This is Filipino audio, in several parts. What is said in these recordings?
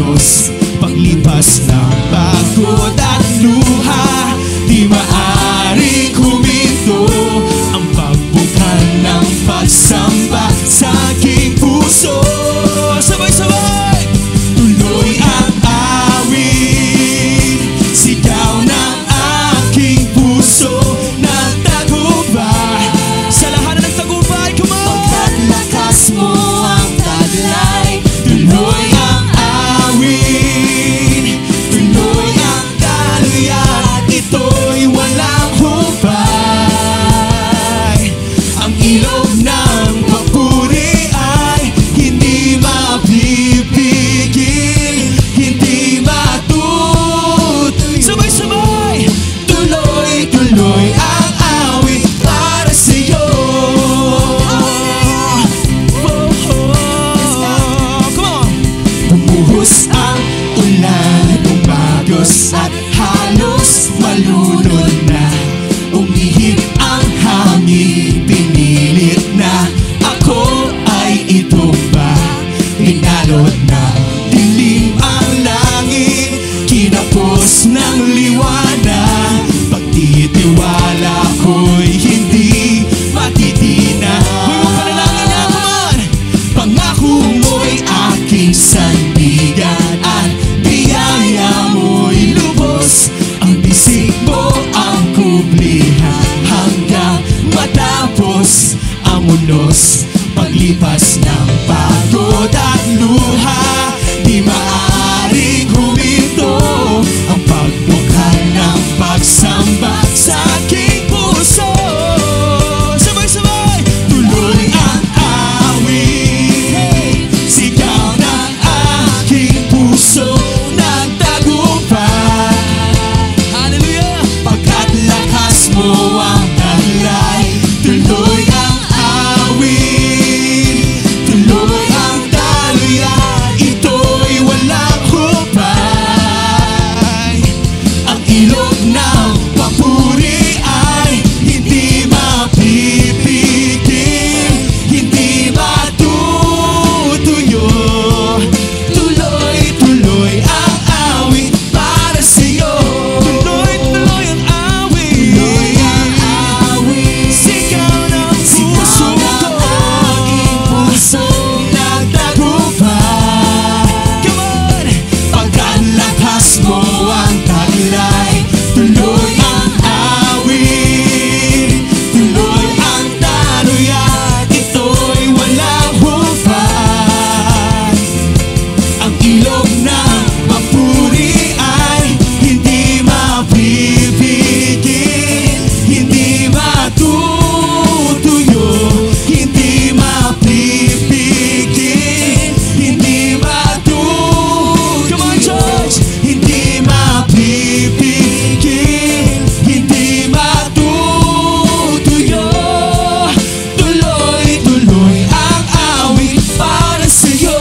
unos, paglipas ng pagod at luha. Di maaaring huminto ang pagbukal ng pagsamba sa aking puso. Sabay-sabay! Tuloy ang awit, sigaw ng aking puso. Nagtagumpay sa lahat na nagtagumpay. Come on! Pagkat lakas mo ang taglay, Tuloy ang awit, tuloy ang daluyan. Ito'y walang humpay. Ang ilog ng papuri ay hindi mapipigil, hindi matutuyo. Sabay-sabay! Tuloy-tuloy ang awit para sa'yo. Come on! Bumuhos ang ulan, bumagos at halos malunod na. Umihip ang hangin, pinilit na ako ay itumba. Hinalot na dilim ang langit, kinapos ng liwanag. Pagtitiwala ko'y hindi matitina. Huwag mo panalangin na, come on! Pangako mo'y aking sandigan at biyaya mo'y lubos. Ang bisig mo ang kublihan hanggang matapos ang unos. Paglipas ng pagod at luha, di maaaring huminto ang pagbukal ng pagsamba sa aking puso. Sabay-sabay! Tuloy ang awit, sigaw ng aking puso. Nagtagumpay. Hallelujah! Pagkat lakas mo ang taglay, tuloy ang awit, tuloy ang daluyan. Ito'y walang humpay. Ang ilog ng papuri ay hindi mapipigil, hindi matutuyo. Tuloy-tuloy ang awit para sa'yo. Tuloy-tuloy ang awit, tuloy ang awit, sigaw ng puso sigaw ng ko. aking puso. Nagtagumpay. Come on! Pagkat lakas mo ang taglay, tuloy ang awit, tuloy ang daluyan. Ito'y walang humpay. Ang ilog ng papuri ay hindi mapipigil, hindi matutuyo, hindi mapipigil, hindi matutuyo. Come on, church! Hindi mapipigil, hindi matutuyo. Tuloy-tuloy ang awit para sa'yo.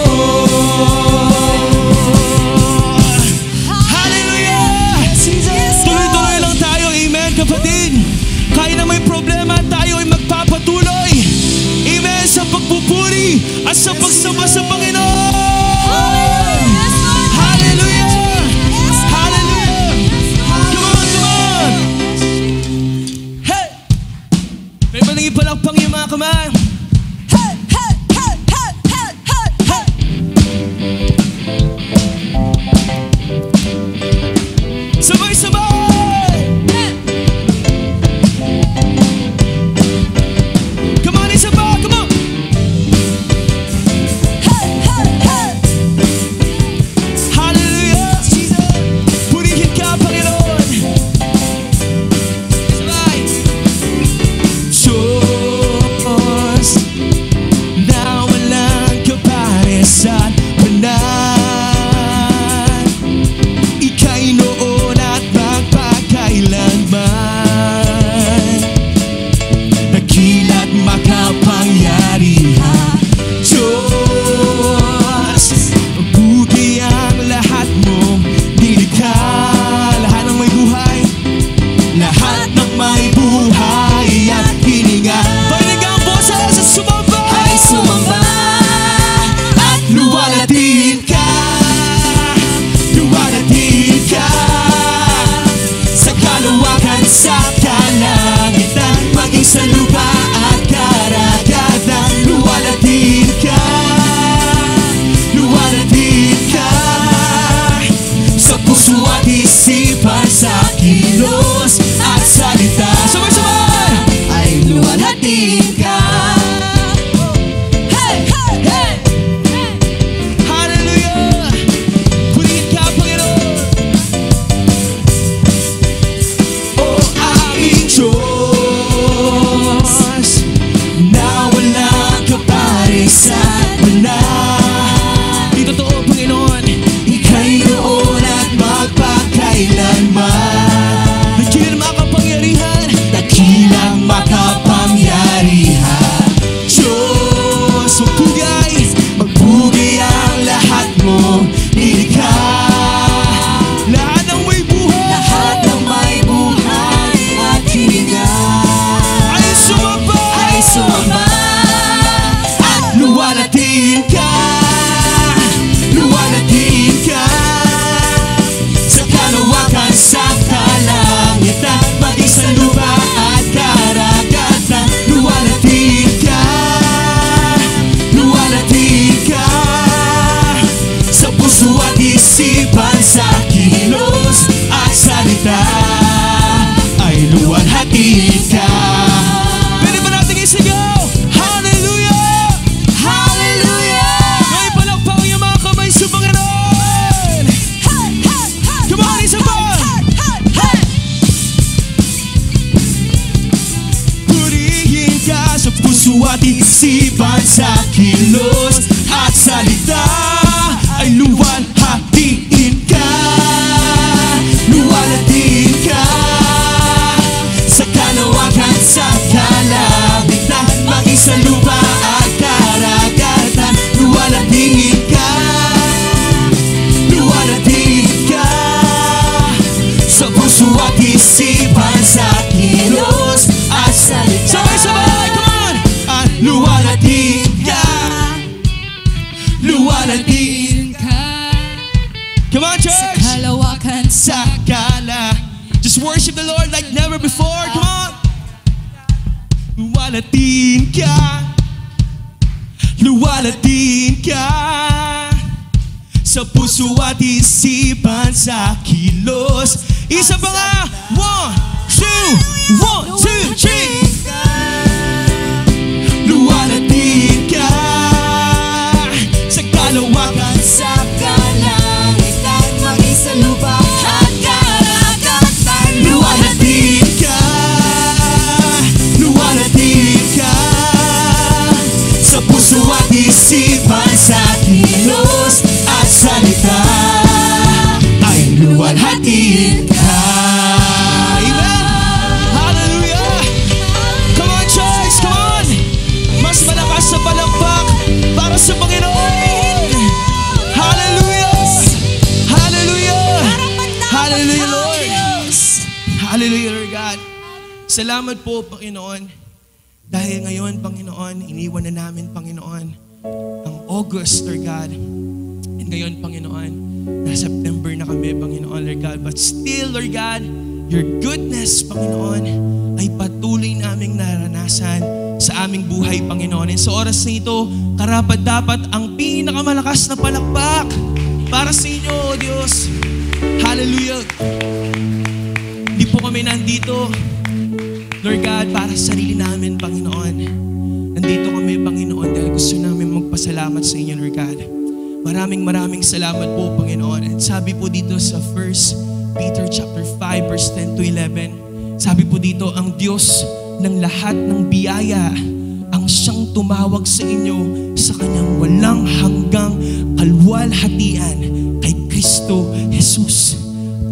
isipan sa kilos at salita ay luwalhatiin ka. Pwede ba natin isigaw? Hallelujah! Hallelujah! May palakpak yung mga kamay sa Panginoon. Come on, isa pa! Purihin ka sa puso at isipan, sa kilos at salita ay luwalhatiin ka. Luwalhatiin ka sa kalawakan, sa kalangitan, maging sa lupa at karagatan. Luwalhatiin ka, luwalhatiin ka sa puso at isipan, sa kilos at salita. Sabay-sabay, come on! At luwalhatiin ka, luwalhatiin. Come on, church! Kalawakan Sa kala. Just worship the Lord like never before. Come on! Luwalhatiin ka, luwalhatiin ka sa puso at isipan, sa kilos. Isa pa nga! 1, 2, 3. Luwalhatiin ka sa kalawakan, sa kalangitan, maging sa lupa at karagatan. luwalhatiin ka, luwalhatiin ka sa puso at isipan, sa kilos at salita ay luwalhatiin ka. Amen! Hallelujah! Come on, church! Come on! Mas malakas sa palakpak para sa Panginoon! Hallelujah! Hallelujah! Hallelujah, Lord! Hallelujah, Lord God! Salamat po, Panginoon. Dahil ngayon, Panginoon, iniwan na namin, Panginoon, ang August, Lord God. And ngayon, Panginoon, na September na kami, Panginoon, Lord God. But still, Lord God, your goodness, Panginoon, ay patuloy naming naranasan sa aming buhay, Panginoon. And sa oras na ito, karapat-dapat ang pinakamalakas na palakpak para sa inyo, O Diyos. Hallelujah! Hindi po kami nandito, Lord God, para sa sarili namin, Panginoon. Nandito kami, Panginoon, dahil gusto namin magpasalamat sa inyo, Lord God. Maraming salamat po, Panginoon. At sabi po dito sa 1 Peter chapter 5 verse 10 to 11, sabi po dito, ang Diyos ng lahat ng biyaya ang siyang tumawag sa inyo sa kanyang walang hanggang kalwalhatian kay Kristo Jesus.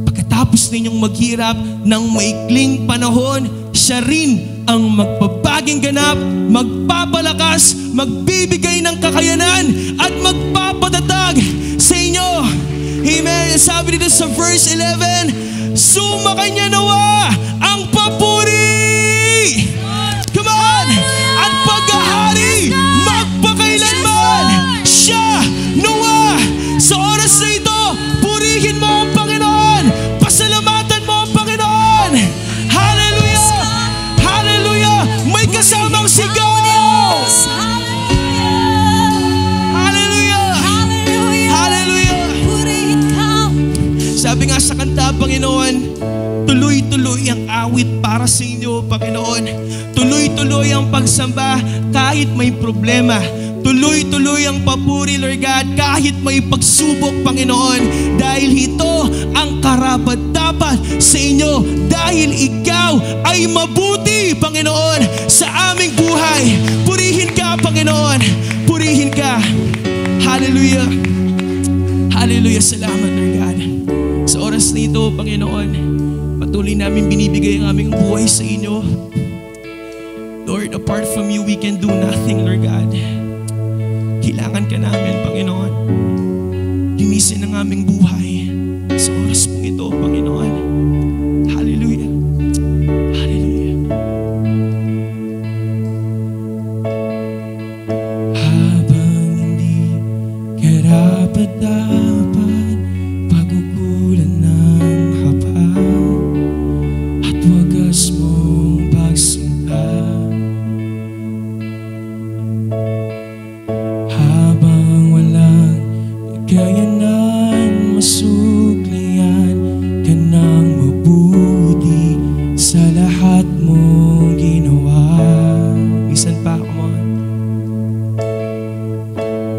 Pagkatapos ninyong maghirap ng maikling panahon, siya rin ang magpapaging ganap, magpapalakas, magbibigay ng kakayanan at magpapatatag sa inyo. Amen. Sabi dito sa verse 11, sumakay niya nawa ang papuri. Come on! At paghahari magpakailanman. Siya nawa. Sa oras na ito, purihin mo ang Panginoon. Pasalamatan mo ang Panginoon. Hallelujah! Hallelujah! May kasamang sigaw! Hallelujah! Hallelujah! Sabi nga sa kanta, Panginoon, tuloy-tuloy ang awit para sa inyo, Panginoon. Tuloy-tuloy ang pagsamba kahit may problema. Tuloy-tuloy ang papuri, Lord God, kahit may pagsubok, Panginoon. Dahil ito ang karapat-dapat sa inyo. Dahil ikaw ay mabuti, Panginoon, sa aming buhay. Purihin ka, Panginoon. Purihin ka. Hallelujah. Hallelujah. Salamat, Lord God. Sa oras na ito, Panginoon, patuloy namin binibigay ang aming buhay sa inyo. Lord, apart from you, we can do nothing, Lord God. Kailangan ka namin, Panginoon. Linisin ang aming buhay sa oras po ito, Panginoon. Hallelujah. Hallelujah. Habang hindi karapat-dapat pagugulan ng haba at wagas mong pagsinta, habang walang kakayanan masuklian ka ng mabuti sa lahat mong ginawa. Minsan pa, come on.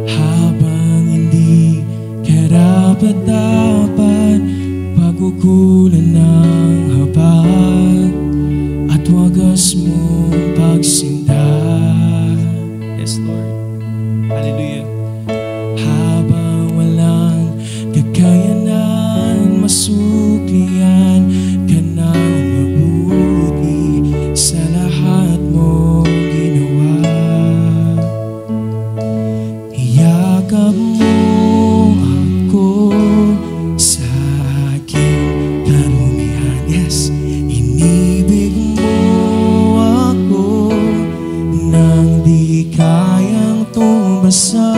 Habang hindi karapat-dapat, pagkukulan ng habag at wagas mong pagsinta. Yes, Lord. Hallelujah. Habang walang kakayanan, masuklian ka ng mabuti sa lahat mong ginawa. Iyakap mo ako sa aking karumihan. Yes, inibig mo ako nang di kayang tumbasan.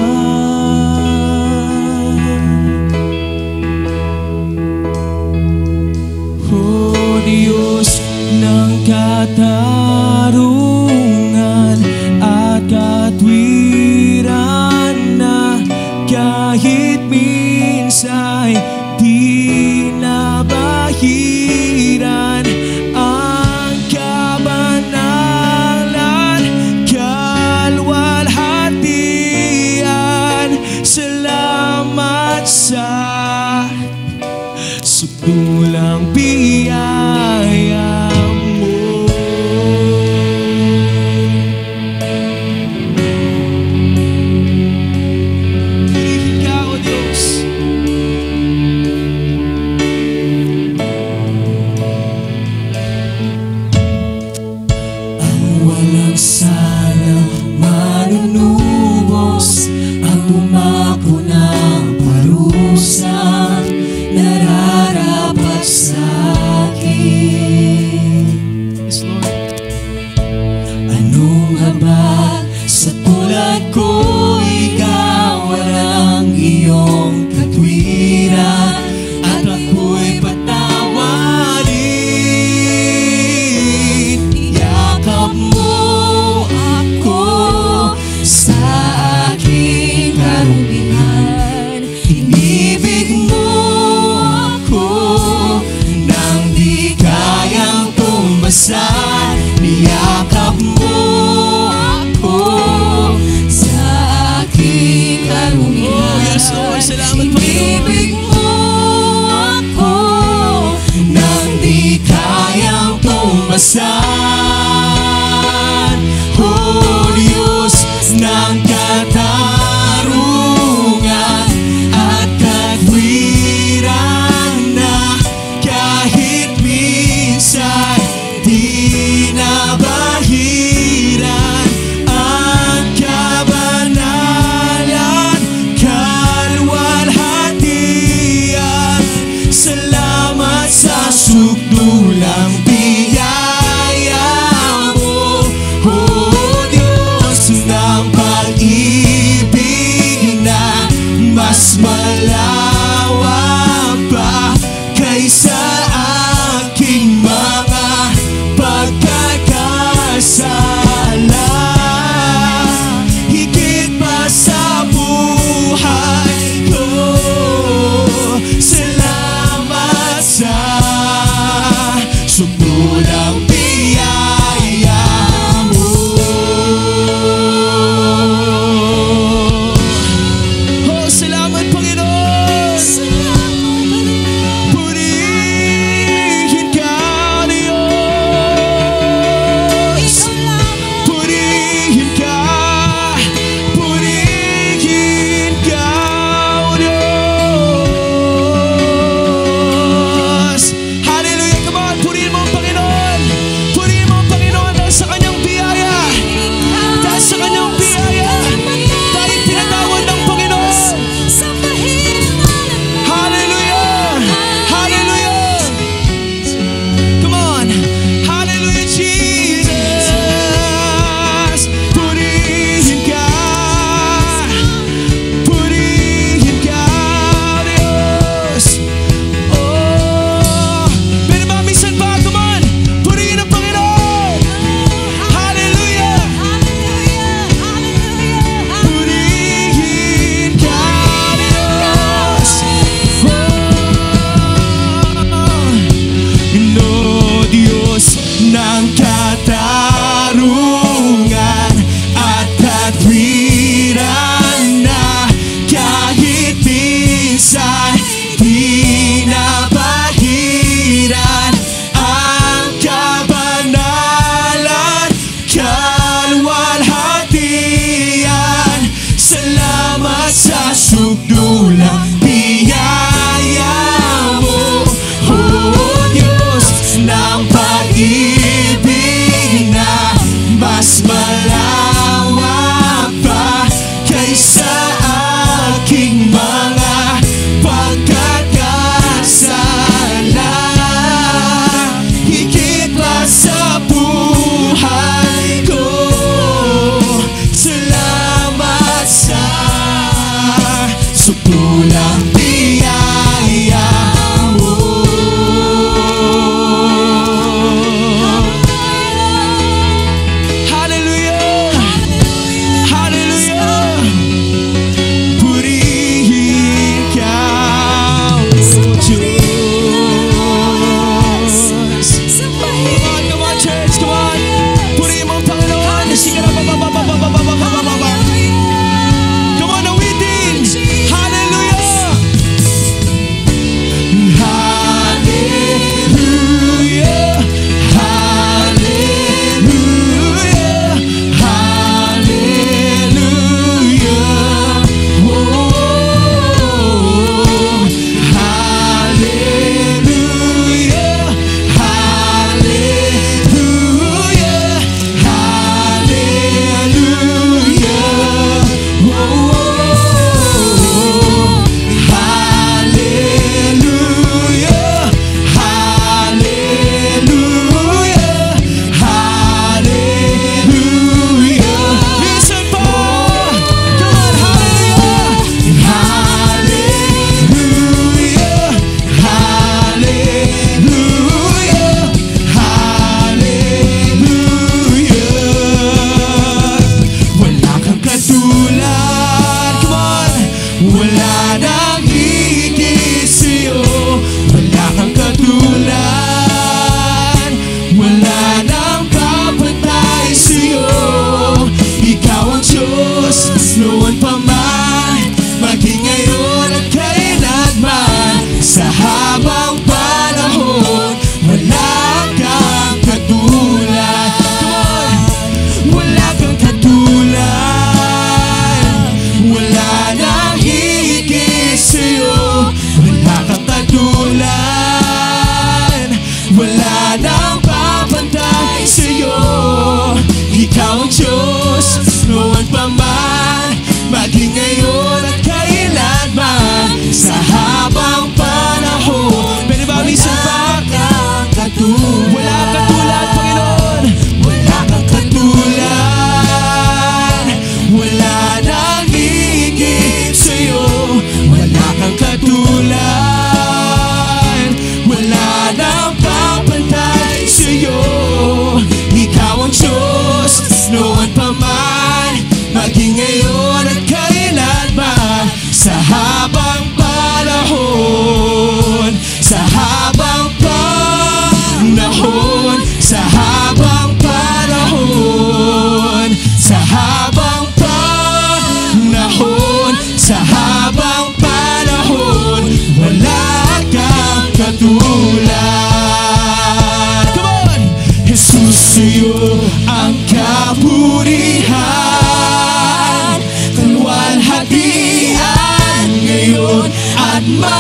O Diyos ng katarungan at katwiran, na kahit minsa'y di nabahiran ang kabanalan, kalwalhatian. Salamat sa sukulang biyaya mo. Purihin ka, O Diyos. Ang walang sanang manunubos, ang umako ng parusa nararapat sa akin.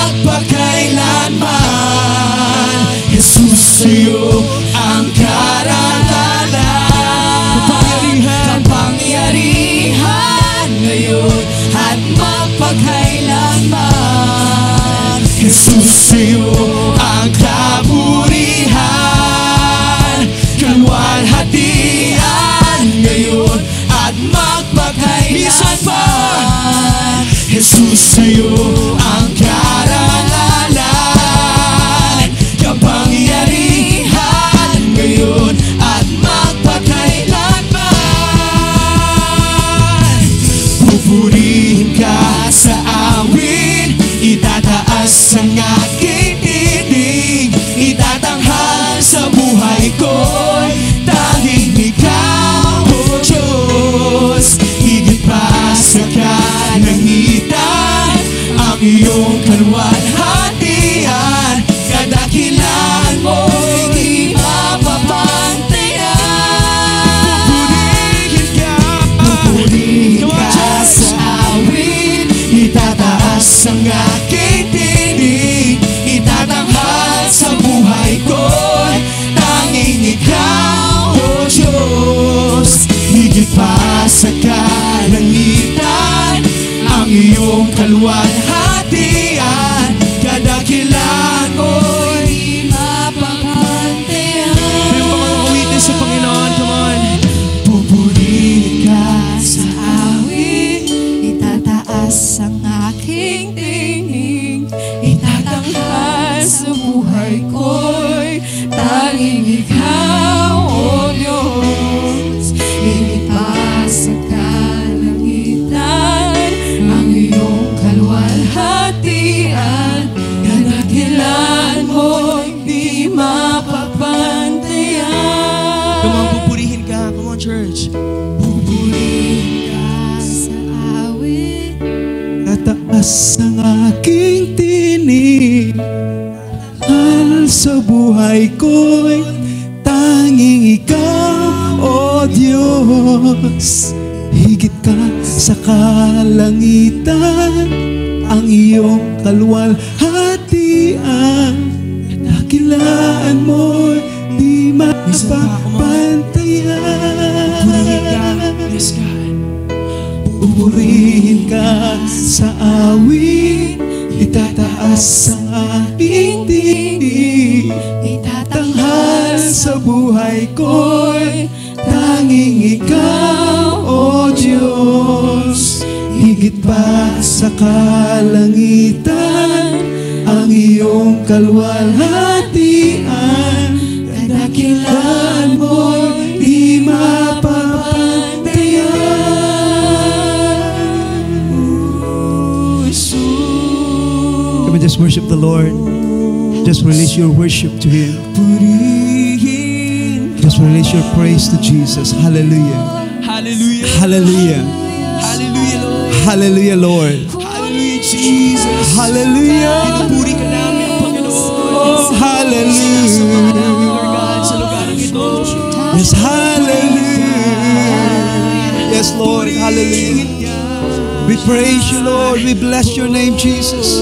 magpakailanman. Jesus, sa'yo ang karangalan, kapangyarihan ngayon at magpakailanman. Jesus, sa'yo ang kaburihan, kalwalhatian ngayon at magpakailanman. Jesus, sa'yo ang karangalan, kapangyarihan ngayon at magpakailanman. Pupurihin ka sa awit, itataas ang aking tinig, itatanghal sa buhay ko'y tanging ikaw, O Diyos. Higit pa sa kalangitan, ang iyong kalwalhatian, kadakilan mo'y di mapapantayan. Pupurihin ka sa awit, itataas ang aking tinig, itatanghal sa buhay ko'y tanging ikaw, O Diyos. Higit pa sa kalangitan, ang iyong kalwalhatian, kadakilan mo'y di mapapantayan. May mga awitin sa Panginoon, come on. Pupurihin ka sa awit, itataas ang aking tinig, itatanghal sa buhay ko'y tanging ikaw, O Diyos. Higit pa sa kalangitan, ang iyong kalwalhatian, kadakilan mo'y di mapapantayan. Come on, pupurihin ka. Come on, church. Pupurihin ka sa awit, tataas ang aking tinig, hal sa buhay ko'y tanging ikaw, O Diyos. Higit ka sa kalangitan, ang iyong kalwalhatian, dakilaan mo'y di mapapantayan. Yes, God. Pupurihin ka sa awit, itataas ang aking tinig, itatanghal sa buhay ko'y tanging ikaw, O Diyos. Higit pa sa kalangitan, ang iyong kalwalhatian, kadakilan mo'y di mapapantayan. Come and just worship the Lord. Just release your worship to Him. Just release your praise to Jesus. Hallelujah. Hallelujah. Hallelujah. Hallelujah, Lord. Hallelujah, Lord. Hallelujah, Jesus. Hallelujah. Pinupuri ka namin, Panginoon. Oh, hallelujah. Lord God, sa lugar ito. Yes, hallelujah. Yes, Lord. Hallelujah. We praise you, Lord. We bless your name, Jesus.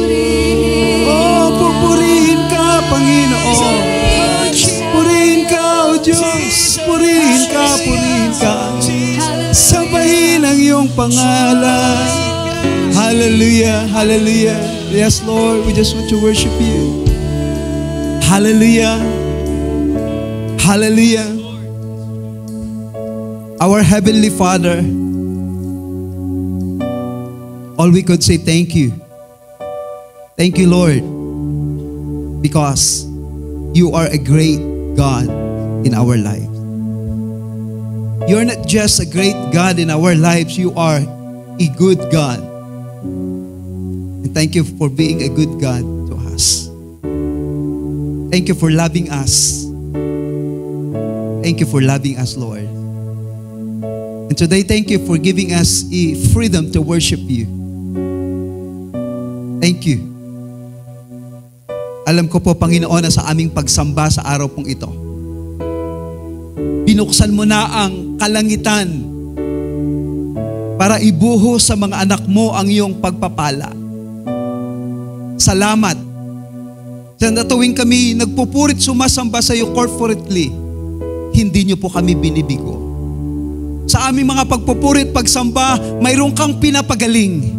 Oh, pupurihin ka, Panginoon. Purihin ka, O Diyos. Purihin ka, purihin ka. Sambahin ang iyong pangalan. Hallelujah, hallelujah. Yes, Lord, we just want to worship you. Hallelujah. Hallelujah. Our Heavenly Father, all we could say thank you. Thank you, Lord, because you are a great God in our lives. You're not just a great God in our lives, you are a good God. And thank you for being a good God to us. Thank you for loving us. Thank you for loving us, Lord. And today, thank you for giving us a freedom to worship you. Thank you. Alam ko po, Panginoon, na sa aming pagsamba sa araw pong ito, binuksan mo na ang kalangitan para ibuhos sa mga anak mo ang iyong pagpapala. Salamat. Na tuwing kami nagpupurit sumasamba sa iyo corporately, hindi niyo po kami binibigo. Sa aming mga pagpupurit pagsamba, mayroon kang pinapagaling.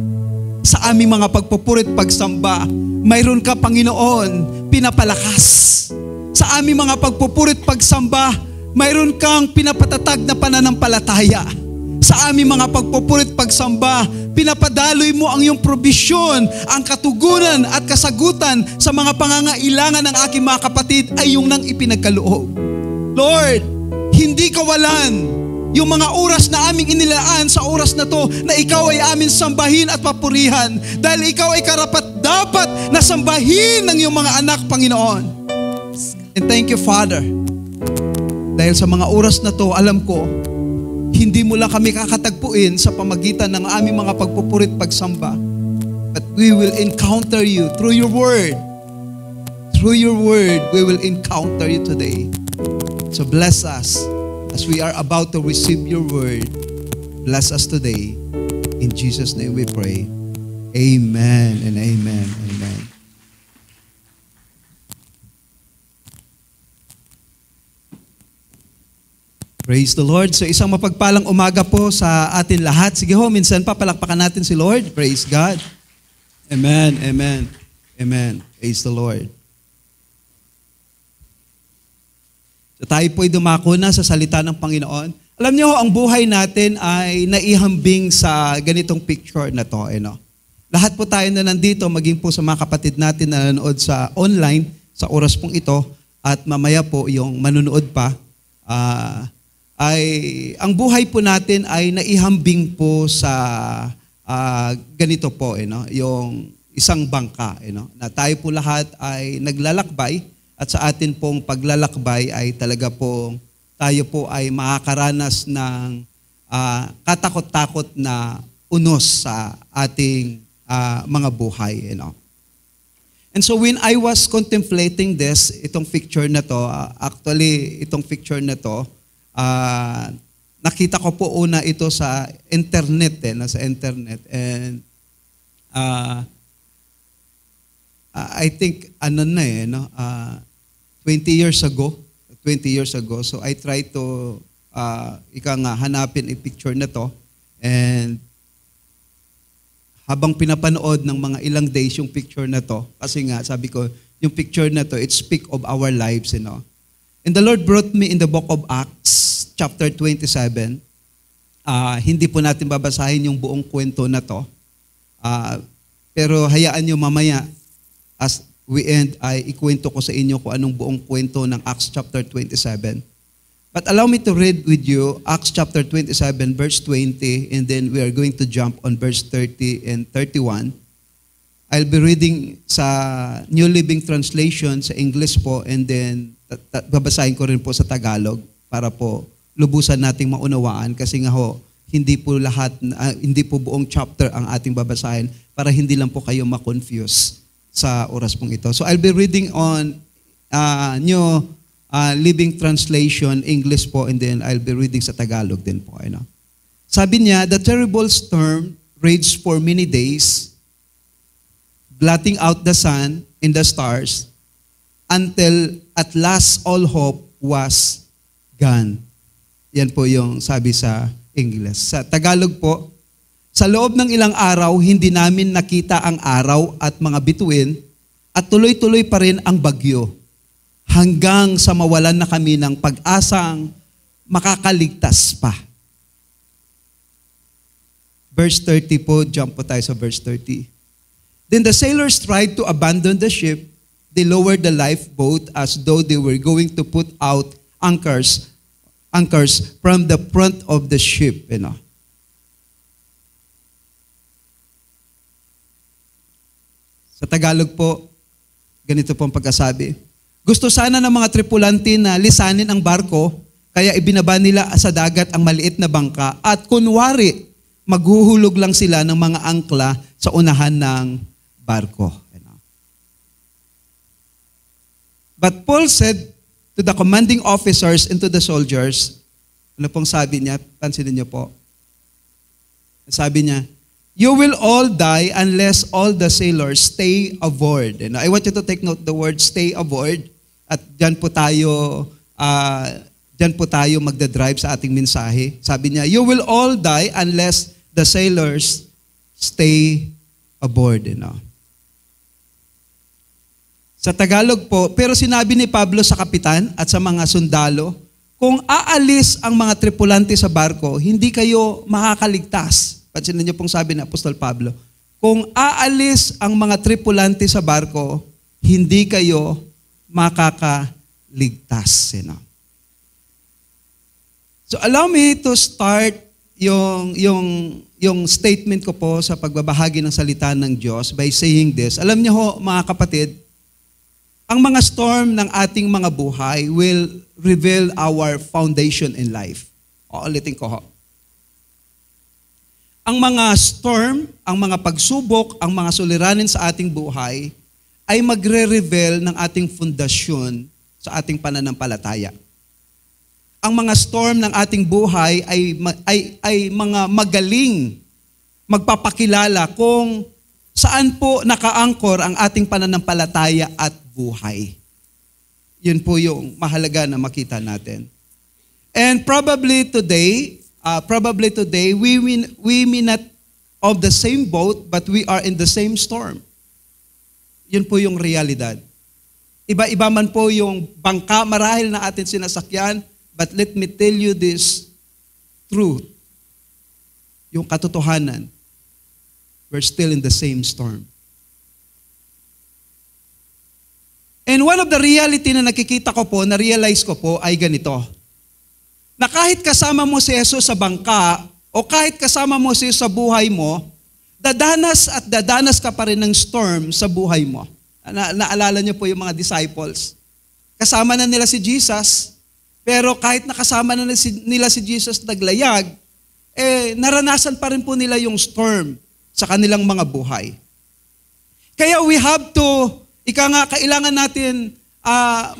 Sa aming mga pagpupurit pagsamba, mayroon ka, Panginoon, pinapalakas. Sa aming mga pagpupurit pagsamba, mayroon kang pinapatatag na pananampalataya. Sa aming mga pagpupurit pagsamba, pinapadaloy mo ang iyong probisyon, ang katugunan at kasagutan sa mga pangangailangan ng aking mga kapatid ay yung nang ipinagkaloob. Lord, hindi kawalan yung mga oras na aming inilaan sa oras na to na ikaw ay amin sambahin at papurihan dahil ikaw ay karapat-dapat na sambahin ng iyong mga anak, Panginoon. And thank you, Father. Dahil sa mga oras na to, alam ko, hindi mo lang kami kakatagpuin sa pamagitan ng aming mga pagpupurit pagsamba. But we will encounter you through your word. Through your word, we will encounter you today. So bless us as we are about to receive your word. Bless us today. In Jesus' name we pray. Amen and amen. Amen. Praise the Lord. So isang mapagpalang umaga po sa atin lahat. Sige ho, minsan pa palakpakan natin si Lord. Praise God. Amen, amen, amen. Praise the Lord. So tayo po'y dumako na sa salita ng Panginoon. Alam niyo, ang buhay natin ay naihambing sa ganitong picture na to. Lahat po tayo na nandito, maging po sa mga kapatid natin na nanonood sa online, sa oras pong ito, at mamaya po yung manunood pa, ay ang buhay po natin ay naihambing po sa ganito po, yung isang bangka, na tayo po lahat ay naglalakbay at sa atin pong paglalakbay ay talaga po tayo po ay makakaranas ng katakot-takot na unos sa ating mga buhay. And so when I was contemplating this, itong picture na to, actually itong picture na to, nakita ko po una ito sa internet, nasa internet, and I think 20 years ago, so I tried to hanapin yung picture na to, and habang pinapanood ng mga ilang days yung picture na to, kasi nga sabi ko, yung picture na to, it speak of our lives, And the Lord brought me in the book of Acts, chapter 27. Hindi po natin babasahin yung buong kwento na to. Pero hayaan nyo mamaya, as we end, ay ikwento ko sa inyo kung anong buong kwento ng Acts chapter 27. But allow me to read with you Acts chapter 27, verse 20, and then we are going to jump on verse 30 and 31. I'll be reading sa New Living Translation sa English po, and then babasahin ko rin po sa Tagalog para po lubusan nating maunawaan kasi nga ho, hindi po buong chapter ang ating babasahin para hindi lang po kayo ma-confuse sa oras pong ito. So I'll be reading on New Living Translation, English po, and then I'll be reading sa Tagalog din po. Sabi niya, the terrible storm raged for many days, blotting out the sun and the stars, until at last all hope was gone. Yan po yung sabi sa English. Sa Tagalog po, sa loob ng ilang araw, hindi namin nakita ang araw at mga bituin at tuloy-tuloy pa rin ang bagyo hanggang sa mawalan na kami ng pag-asang makakaligtas pa. Verse 30 po, jump po tayo sa verse 30. Then the sailors tried to abandon the ship. They lowered the lifeboat as though they were going to put out anchors from the front of the ship. Sa Tagalog po, ganito po ang pagkasabi. Gusto sana ng mga tripulante na lisanin ang barko, kaya ibinaba nila sa dagat ang maliit na bangka at kunwari, maghuhulog lang sila ng mga angkla sa unahan ng barko. But Paul said to the commanding officers and to the soldiers, ano pong sabi niya? Pansinin niyo po. Sabi niya, You will all die unless all the sailors stay aboard. And I want you to take note the word stay aboard. At dyan po tayo magdadrive sa ating mensahe. Sabi niya, you will all die unless the sailors stay aboard. Sa Tagalog po, pero sinabi ni Pablo sa kapitan at sa mga sundalo, kung aalis ang mga tripulante sa barko, hindi kayo makakaligtas. Pansinin niyo pong sabi ni Apostol Pablo, kung aalis ang mga tripulante sa barko, hindi kayo makakaligtas. So allow me to start yung statement ko po sa pagbabahagi ng salita ng Diyos by saying this. Alam niyo ho, mga kapatid, ang mga storm ng ating mga buhay will reveal our foundation in life. Ulitin ko ho. Ang mga storm, ang mga pagsubok, ang mga suliranin sa ating buhay ay magre-reveal ng ating fundasyon sa ating pananampalataya. Ang mga storm ng ating buhay ay mga magaling magpapakilala kung saan po nakaangkor ang ating pananampalataya at buhay. Yun po yung mahalaga na makita natin. And probably today, we may not of the same boat, but we are in the same storm. Yun po yung realidad. Iba-iba man po yung bangka marahil na atin sinasakyan, but let me tell you this truth. Yung katotohanan, we're still in the same storm. And one of the reality na nakikita ko po, na-realize ko po, ay ganito. Na kahit kasama mo si Jesus sa bangka, o kahit kasama mo si Jesus sa buhay mo, dadanas ka pa rin ng storm sa buhay mo. Naalala niyo po yung mga disciples. Kasama na nila si Jesus, pero kahit nakasama na nila si Jesus naglayag, naranasan pa rin po nila yung storm sa kanilang mga buhay. Kaya we have to, kailangan natin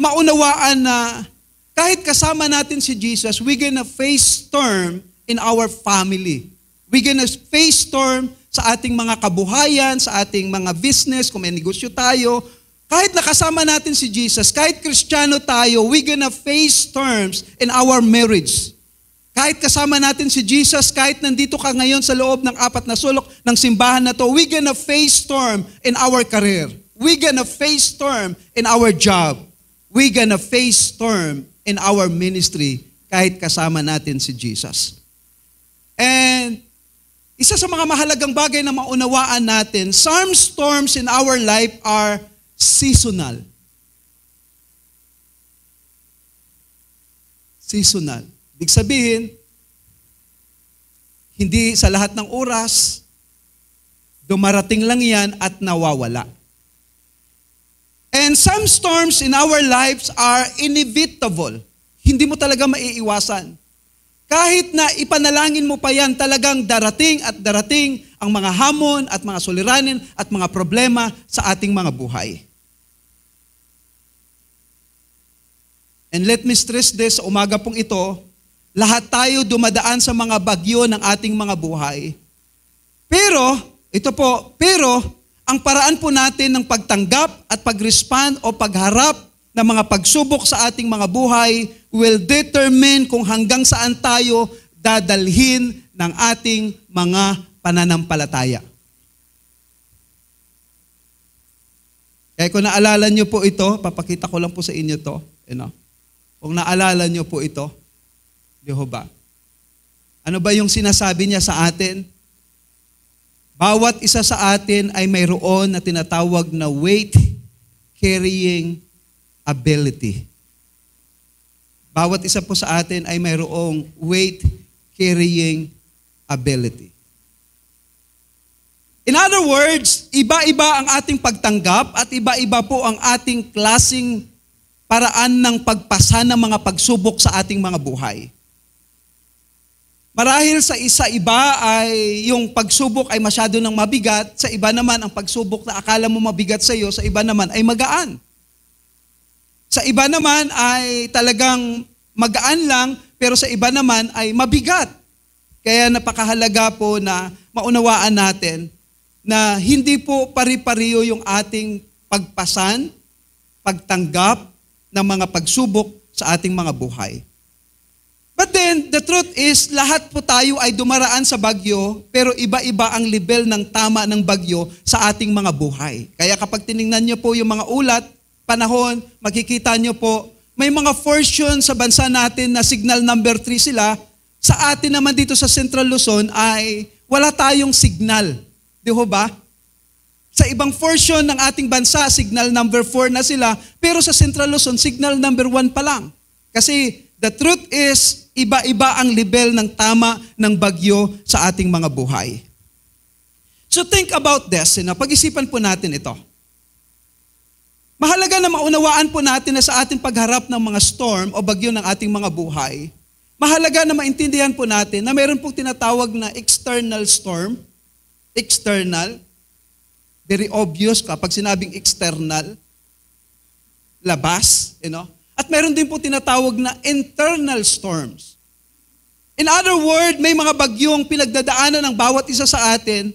maunawaan na kahit kasama natin si Jesus, we're gonna face storm in our family. We're gonna face storm sa ating mga kabuhayan, sa ating mga business, kung may negosyo tayo. Kahit nakasama natin si Jesus, kahit Kristiyano tayo, we're gonna face storms in our marriage. Kahit kasama natin si Jesus, kahit nandito ka ngayon sa loob ng 4 na sulok ng simbahan na to, we're gonna face storm in our career. We're gonna face storm in our job. We're gonna face storm in our ministry kahit kasama natin si Jesus. And isa sa mga mahalagang bagay na maunawaan natin, some storms in our life are seasonal. Seasonal. Ibig sabihin, hindi sa lahat ng oras, dumarating lang yan at nawawala. And some storms in our lives are inevitable. Hindi mo talaga maiiwasan. Kahit na ipanalangin mo pa yan, talagang darating at darating ang mga hamon at mga suliranin at mga problema sa ating mga buhay. And let me stress this, sa umaga pong ito, lahat tayo dumadaan sa mga bagyo ng ating mga buhay. Pero ang paraan po natin ng pagtanggap at pag-respond o pagharap ng mga pagsubok sa ating mga buhay will determine kung hanggang saan tayo dadalhin ng ating mga pananampalataya. Kaya kung naalala nyo po ito, papakita ko lang po sa inyo to. Kung naalala nyo po ito, Jehovah, ano ba yung sinasabi niya sa atin? Bawat isa sa atin ay mayroon na tinatawag na weight-carrying ability. Bawat isa po sa atin ay mayroong weight-carrying ability. In other words, iba-iba ang ating pagtanggap at iba-iba po ang ating klasing paraan ng pagpasa ng mga pagsubok sa ating mga buhay. Marahil sa iba ay yung pagsubok ay masyado nang mabigat, sa iba naman ang pagsubok na akala mo mabigat sa iyo, sa iba naman ay magaan. Sa iba naman ay talagang magaan lang, pero sa iba naman ay mabigat. Kaya napakahalaga po na maunawaan natin na hindi po pari-pariyo yung ating pagpasan, pagtanggap ng mga pagsubok sa ating mga buhay. But then, the truth is, lahat po tayo ay dumaraan sa bagyo, pero iba-iba ang level ng tama ng bagyo sa ating mga buhay. Kaya kapag tiningnan nyo po yung mga ulat, panahon, makikita nyo po, may mga portion sa bansa natin na signal number 3 sila. Sa atin naman dito sa Central Luzon ay wala tayong signal. Di ho ba? Sa ibang portion ng ating bansa, signal number 4 na sila, pero sa Central Luzon, signal number 1 pa lang. Kasi the truth is, iba-iba ang level ng tama ng bagyo sa ating mga buhay. So think about this. Pag-isipan po natin ito. Mahalaga na maunawaan po natin na sa ating pagharap ng mga storm o bagyo ng ating mga buhay, mahalaga na maintindihan po natin na mayroon pong tinatawag na external storm. External. Very obvious kapag sinabing external. Labas. At mayroon din po tinatawag na internal storms. In other words, may mga bagyong pinagdadaanan ng bawat isa sa atin.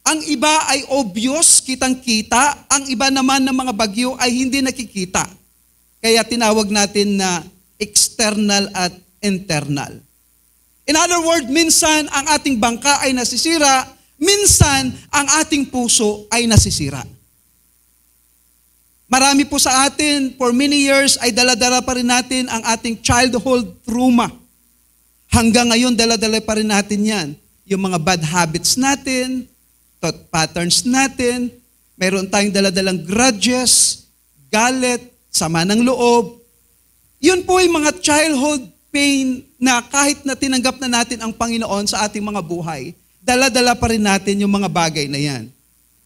Ang iba ay obvious, kitang-kita. Ang iba naman ng mga bagyo ay hindi nakikita. Kaya tinawag natin na external at internal. In other words, minsan ang ating bangka ay nasisira, minsan ang ating puso ay nasisira. Marami po sa atin, for many years, ay dala-dala pa rin natin ang ating childhood trauma. Hanggang ngayon, dala-dala pa rin natin yan. Yung mga bad habits natin, thought patterns natin, mayroon tayong dala-dalang grudges, galit, sama ng loob. Yun po yung mga childhood pain na kahit na tinanggap na natin ang Panginoon sa ating mga buhay, dala-dala pa rin natin yung mga bagay na yan.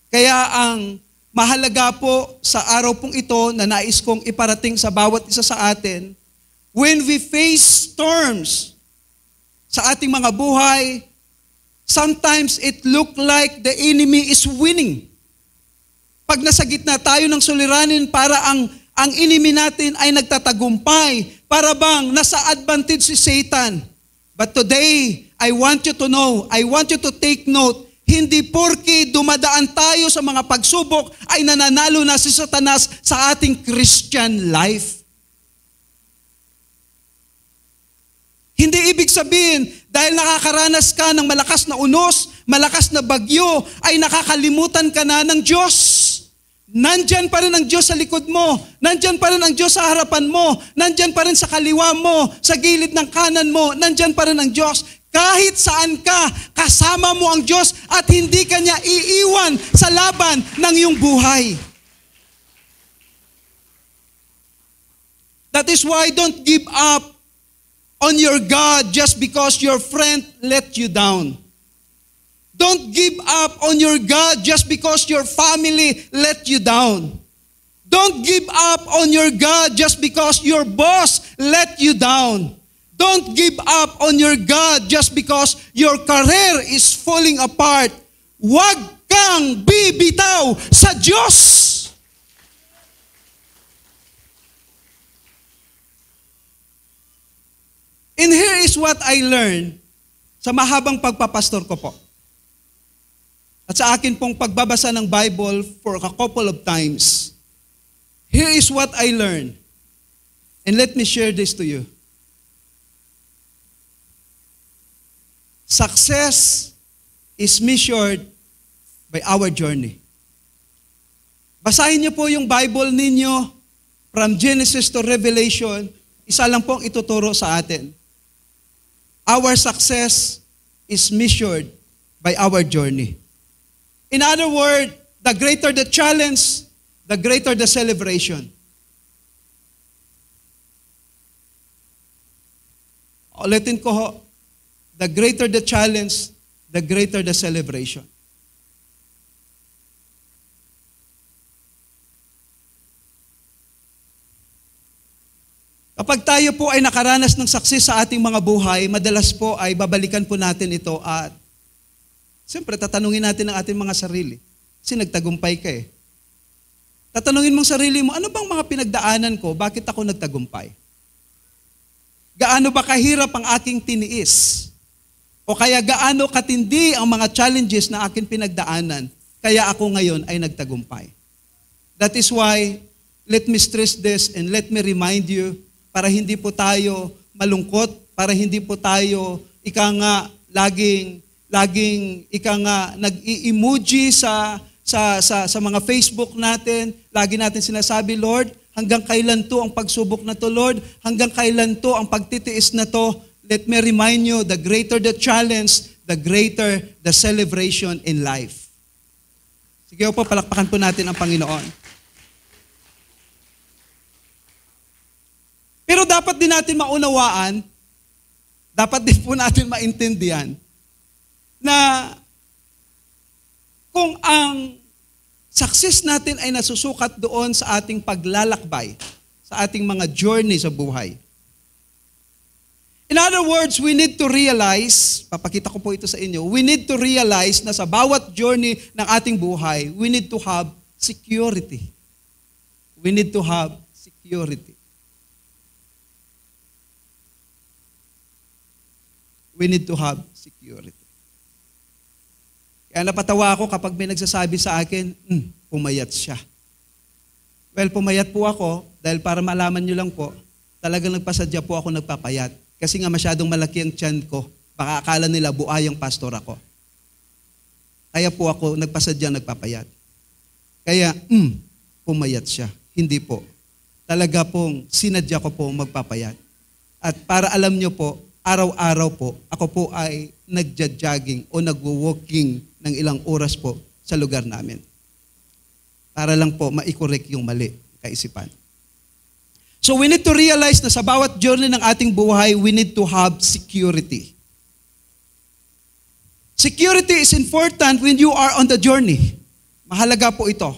Kaya ang mahalaga po sa araw pong ito na nais kong iparating sa bawat isa sa atin, when we face storms sa ating mga buhay, sometimes it look like the enemy is winning. Pag nasa gitna tayo ng suliranin, para ang enemy natin ay nagtatagumpay, para bang nasa advantage si Satan. But today, I want you to know, I want you to take note, hindi porke dumadaan tayo sa mga pagsubok ay nananalo na si Satanas sa ating Christian life. Hindi ibig sabihin, dahil nakakaranas ka ng malakas na unos, malakas na bagyo, ay nakakalimutan ka na ng Diyos. Nandyan pa rin ang Diyos sa likod mo. Nandyan pa rin ang Diyos sa harapan mo. Nandyan pa rin sa kaliwa mo, sa gilid ng kanan mo. Nandyan pa rin ang Diyos. Kahit saan ka, kasama mo ang Diyos at hindi ka niya iiwan sa laban ng iyong buhay. That is why don't give up on your God just because your friend let you down. Don't give up on your God just because your family let you down. Don't give up on your God just because your boss let you down. Don't give up on your God just because your career is falling apart. Huwag kang bibitaw sa Diyos. And here is what I learned sa mahabang pagpapastor ko po. At sa akin pong pagbabasa ng Bible for a couple of times. Here is what I learned. And let me share this to you. Success is measured by our journey. Basahin niyo po yung Bible ninyo from Genesis to Revelation. Isa lang pong ituturo sa atin. Our success is measured by our journey. In other words, the greater the challenge, the greater the celebration. Ulitin ko ho. The greater the challenge, the greater the celebration. Kapag tayo po ay nakaranas ng success sa ating mga buhay, madalas po ay babalikan po natin ito at siyempre tatanungin natin ang ating mga sarili. Kasi nagtagumpay ka eh. Tatanungin mong sarili mo, ano bang mga pinagdaanan ko? Bakit ako nagtagumpay? Gaano ba kahirap ang aking tiniis? O kaya gaano katindi ang mga challenges na akin pinagdaanan, kaya ako ngayon ay nagtagumpay. That is why, let me stress this and let me remind you, para hindi po tayo malungkot, para hindi po tayo, laging nag-i-emoji sa mga Facebook natin, lagi natin sinasabi, Lord, hanggang kailan to ang pagsubok na to, Lord? Hanggang kailan to ang pagtitiis na to? Let me remind you, the greater the challenge, the greater the celebration in life. Sige po, palakpakan po natin ang Panginoon. Pero dapat din natin maunawaan, dapat din po natin maintindihan, na kung ang success natin ay nasusukat doon sa ating paglalakbay, sa ating mga journey sa buhay. In other words, we need to realize, papakita ko po ito sa inyo, we need to realize na sa bawat journey ng ating buhay, we need to have security. We need to have security. We need to have security. Kaya napatawa ako kapag may nagsasabi sa akin, pumayat siya. Well, pumayat po ako dahil para malaman nyo lang po, talagang nagpasadya po ako nagpapayat. Kasi nga masyadong malaki ang tiyan ko, baka akala nila buayang pastor ako. Kaya po ako nagpasadya nagpapayat. Kaya, pumayat siya. Hindi po. Talaga pong sinadya ko po magpapayat. At para alam nyo po, araw-araw po, ako po ay nagja-jogging o nagwo-walking ng ilang oras po sa lugar namin. Para lang po maikorek yung mali kaisipan. So we need to realize na sa bawat journey ng ating buhay, we need to have security. Security is important when you are on the journey. Mahalaga po ito.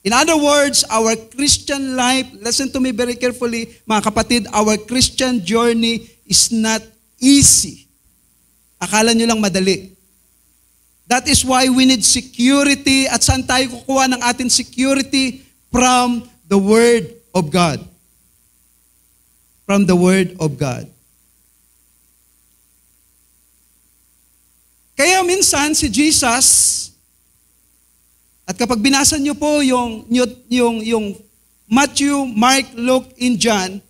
In other words, our Christian life, listen to me very carefully, mga kapatid, our Christian journey is not easy. Akala nyo lang madali. That is why we need security. At saan tayo kukuha ng ating security? From the Word of God. From the Word of God. Kaya minsan si Jesus, at kapag binasa niyo po yung Matthew, Mark, Luke, and John,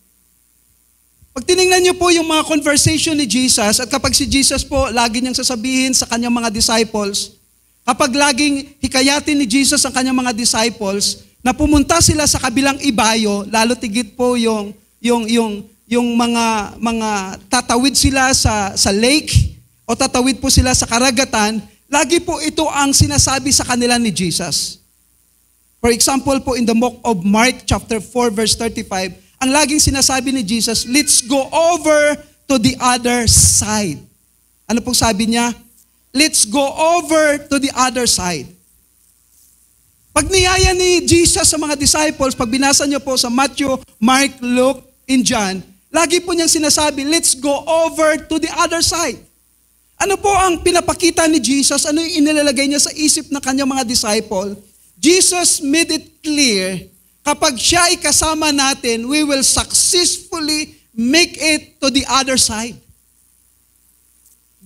pag tinignan niyo po yung mga conversation ni Jesus, at kapag si Jesus po, lagi niyang sasabihin sa kanyang mga disciples, kapag laging hikayatin ni Jesus ang kanyang mga disciples, na pumunta sila sa kabilang ibayo, lalo tigit po yung mga tatawid sila sa lake, o tatawid po sila sa karagatan, lagi po ito ang sinasabi sa kanila ni Jesus. For example po, in the book of Mark chapter 4 verse 35, ang laging sinasabi ni Jesus, let's go over to the other side. Ano pong sabi niya? Let's go over to the other side. Pag niyaya ni Jesus sa mga disciples, pag binasa niyo po sa Matthew, Mark, Luke, and John, lagi po niyang sinasabi, let's go over to the other side. Ano po ang pinapakita ni Jesus? Ano yung inilalagay niya sa isip ng kanyang mga disciple? Jesus made it clear, kapag siya ay kasama natin, we will successfully make it to the other side.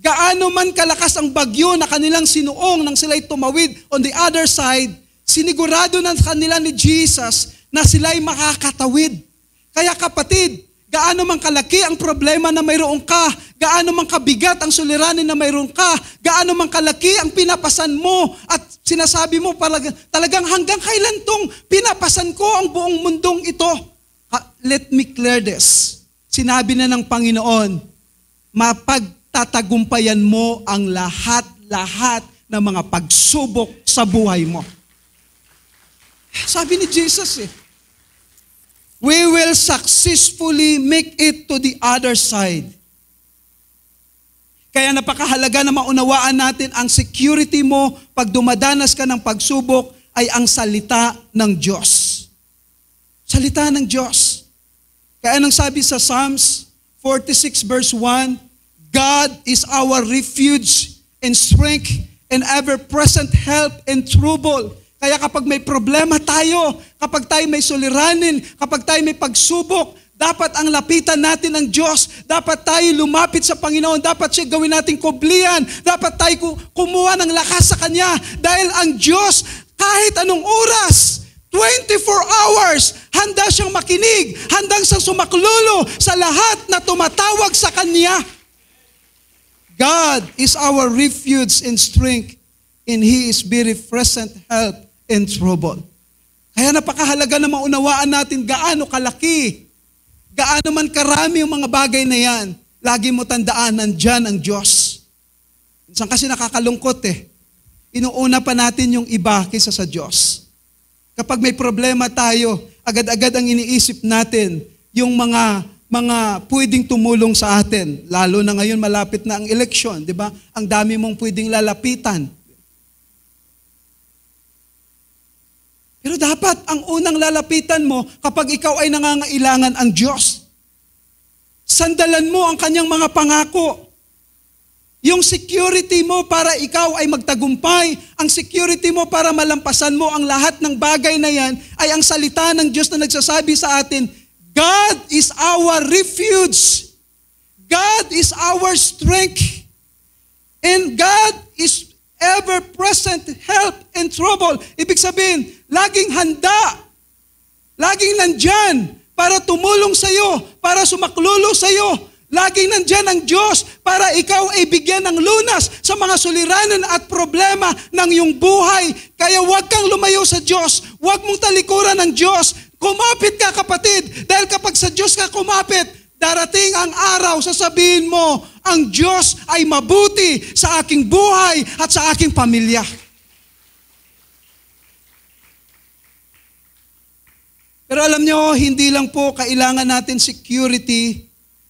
Gaano man kalakas ang bagyo na kanilang sinuong nang sila'y tumawid on the other side, sinigurado na kanila ni Jesus na sila'y makakatawid. Kaya kapatid, gaano man kalaki ang problema na mayroon ka, gaano man kabigat ang suliranin na mayroon ka, gaano man kalaki ang pinapasan mo at sinasabi mo talagang hanggang kailan tong pinapasan ko ang buong mundong ito. Let me clear this. Sinabi na ng Panginoon, mapagtatagumpayan mo ang lahat-lahat ng mga pagsubok sa buhay mo. Sabi ni Jesus we will successfully make it to the other side. Kaya napakahalaga na maunawaan natin ang security mo pag dumadanas ka ng pagsubok ay ang salita ng Diyos. Salita ng Diyos. Kaya nang sabi sa Psalms 46 verse 1, God is our refuge and strength and ever-present help in trouble. Kaya kapag may problema tayo, kapag tayo may suliranin, kapag tayo may pagsubok, Dapat ang lapitan natin ng Diyos. Dapat tayo lumapit sa Panginoon. Dapat siya gawin nating kublihan. Dapat tayo kumuha ng lakas sa Kanya. Dahil ang Diyos, kahit anong oras, 24 hours, handa siyang makinig. Handang siyang sumaklolo sa lahat na tumatawag sa Kanya. God is our refuge and strength, and He is very present help in trouble. Kaya napakahalaga na maunawaan natin gaano kalaki, gaano man karami yung mga bagay na yan. Lagi mo tandaan, nandyan ang Diyos. Minsan kasi nakakalungkot Inuuna pa natin yung iba kaysa sa Diyos. Kapag may problema tayo, agad-agad ang iniisip natin yung mga pwedeng tumulong sa atin. Lalo na ngayon malapit na ang eleksyon, di ba? Ang dami mong pwedeng lalapitan. Pero dapat ang unang lalapitan mo kapag ikaw ay nangangailangan ang Diyos. Sandalan mo ang Kanyang mga pangako. Yung security mo para ikaw ay magtagumpay, ang security mo para malampasan mo ang lahat ng bagay na yan ay ang salita ng Diyos na nagsasabi sa atin, God is our refuge. God is our strength. And God is ever-present help in trouble. Ibig sabihin, laging handa, laging nandyan para tumulong sa iyo, para sumaklolo sa iyo. Laging nandyan ang Diyos para ikaw ay bigyan ng lunas sa mga suliranan at problema ng iyong buhay. Kaya huwag kang lumayo sa Diyos. Huwag mong talikuran ng Diyos. Kumapit ka, kapatid. Dahil kapag sa Diyos ka kumapit, darating ang araw, sasabihin mo, ang Diyos ay mabuti sa aking buhay at sa aking pamilya. Pero alam nyo, hindi lang po kailangan natin security,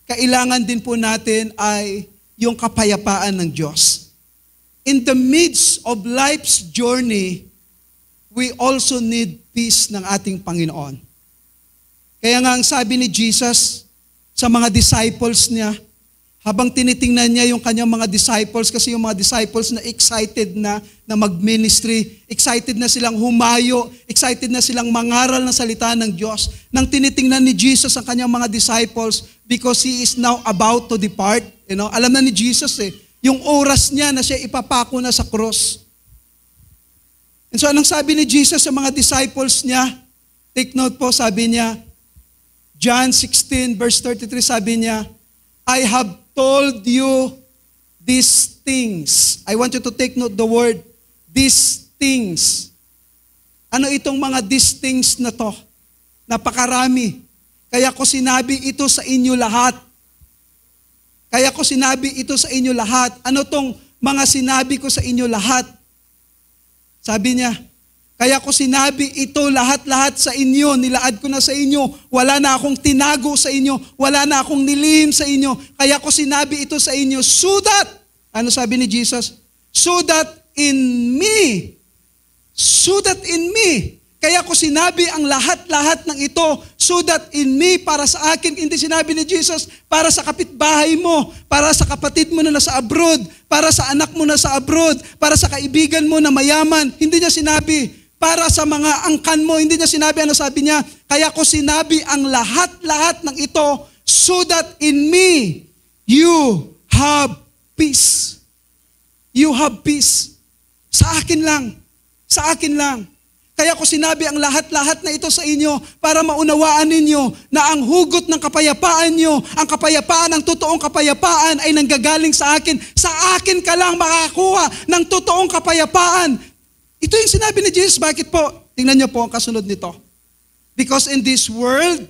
kailangan din po natin ay yung kapayapaan ng Diyos. In the midst of life's journey, we also need peace ng ating Panginoon. Kaya nga ang sabi ni Jesus sa mga disciples niya, habang tinitingnan niya yung kanyang mga disciples, kasi yung mga disciples na excited na mag-ministry, excited na silang humayo, excited na silang mangaral ng salita ng Diyos. Nang tinitingnan ni Jesus ang kanyang mga disciples, because He is now about to depart, alam na ni Jesus yung oras niya na siya ipapako na sa cross. And so anong sabi ni Jesus sa mga disciples niya? Take note po, sabi niya, John 16 verse 33, sabi niya, I have told you these things. I want you to take note the word, these things. Ano itong mga these things na to? Napakarami. Kaya ko sinabi ito sa inyo lahat. Kaya ko sinabi ito sa inyo lahat. Ano tong mga sinabi ko sa inyo lahat? Sabi niya, kaya ko sinabi ito lahat-lahat sa inyo, nilaad ko na sa inyo, wala na akong tinago sa inyo, wala na akong nilihim sa inyo, kaya ko sinabi ito sa inyo, so that, ano sabi ni Jesus? So that in me, kaya ko sinabi ang lahat-lahat ng ito, so that in me, para sa akin, hindi sinabi ni Jesus, para sa kapitbahay mo, para sa kapatid mo na nasa abroad, para sa anak mo na sa abroad, para sa kaibigan mo na mayaman, hindi niya sinabi, para sa mga angkan mo, hindi niya sinabi, ano sabi niya? Kaya ko sinabi ang lahat-lahat ng ito, so that in me, you have peace. You have peace. Sa akin lang. Sa akin lang. Kaya ko sinabi ang lahat-lahat na ito sa inyo para maunawaan ninyo na ang hugot ng kapayapaan nyo, ang kapayapaan, ang totoong kapayapaan ay nanggagaling sa akin. Sa akin ka lang makakuha ng totoong kapayapaan. Ito yung sinabi ni Jesus. Bakit po? Tingnan niyo po ang kasunod nito. Because in this world,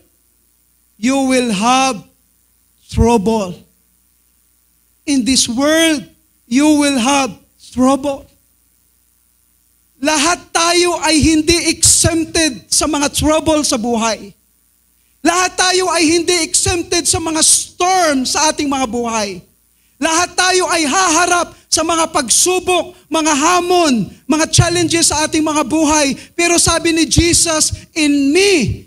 you will have trouble. In this world, you will have trouble. Lahat tayo ay hindi exempted sa mga trouble sa buhay. Lahat tayo ay hindi exempted sa mga storm sa ating mga buhay. Lahat tayo ay haharap sa mga pagsubok, mga hamon, mga challenges sa ating mga buhay. Pero sabi ni Jesus, in me,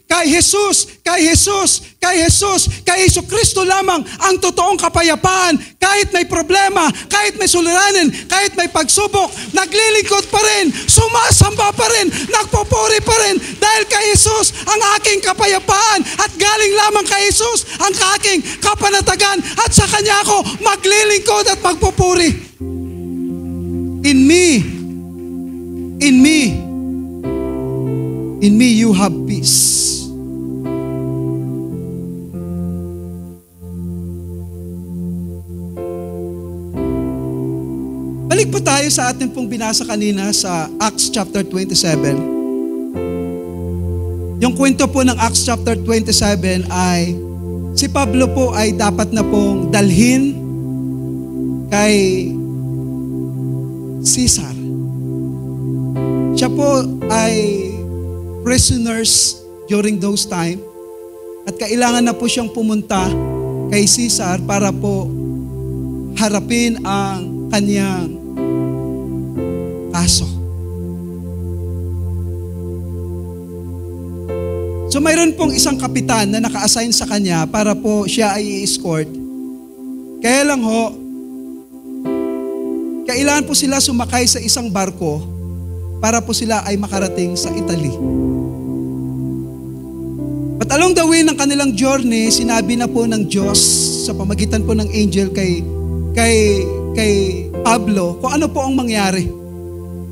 kay Jesus, kay Jesucristo lamang ang totoong kapayapaan. Kahit may problema, kahit may suliranin, kahit may pagsubok, naglilingkod pa rin, sumasamba pa rin, nagpupuri pa rin, Dahil kay Jesus ang aking kapayapaan at galing lamang kay Jesus ang aking kapanatagan at sa Kanya ako maglilingkod at magpupuri. In me you have peace. Balik po tayo sa ating pong binasa kanina sa Acts chapter 27. Yung kwento po ng Acts chapter 27 ay si Pablo po ay dapat na pong dalhin kay Caesar. Siya po ay prisoners during those time at kailangan na po siyang pumunta kay Caesar para po harapin ang kanyang kaso. So mayroon pong isang kapitan na naka-assign sa kanya para po siya ay i-escort. Kaya lang ho, kailangan po sila sumakay sa isang barko para po sila ay makarating sa Italy. But along the way ng kanilang journey, sinabi na po ng Diyos sa pamagitan po ng angel kay Pablo kung ano po ang mangyari.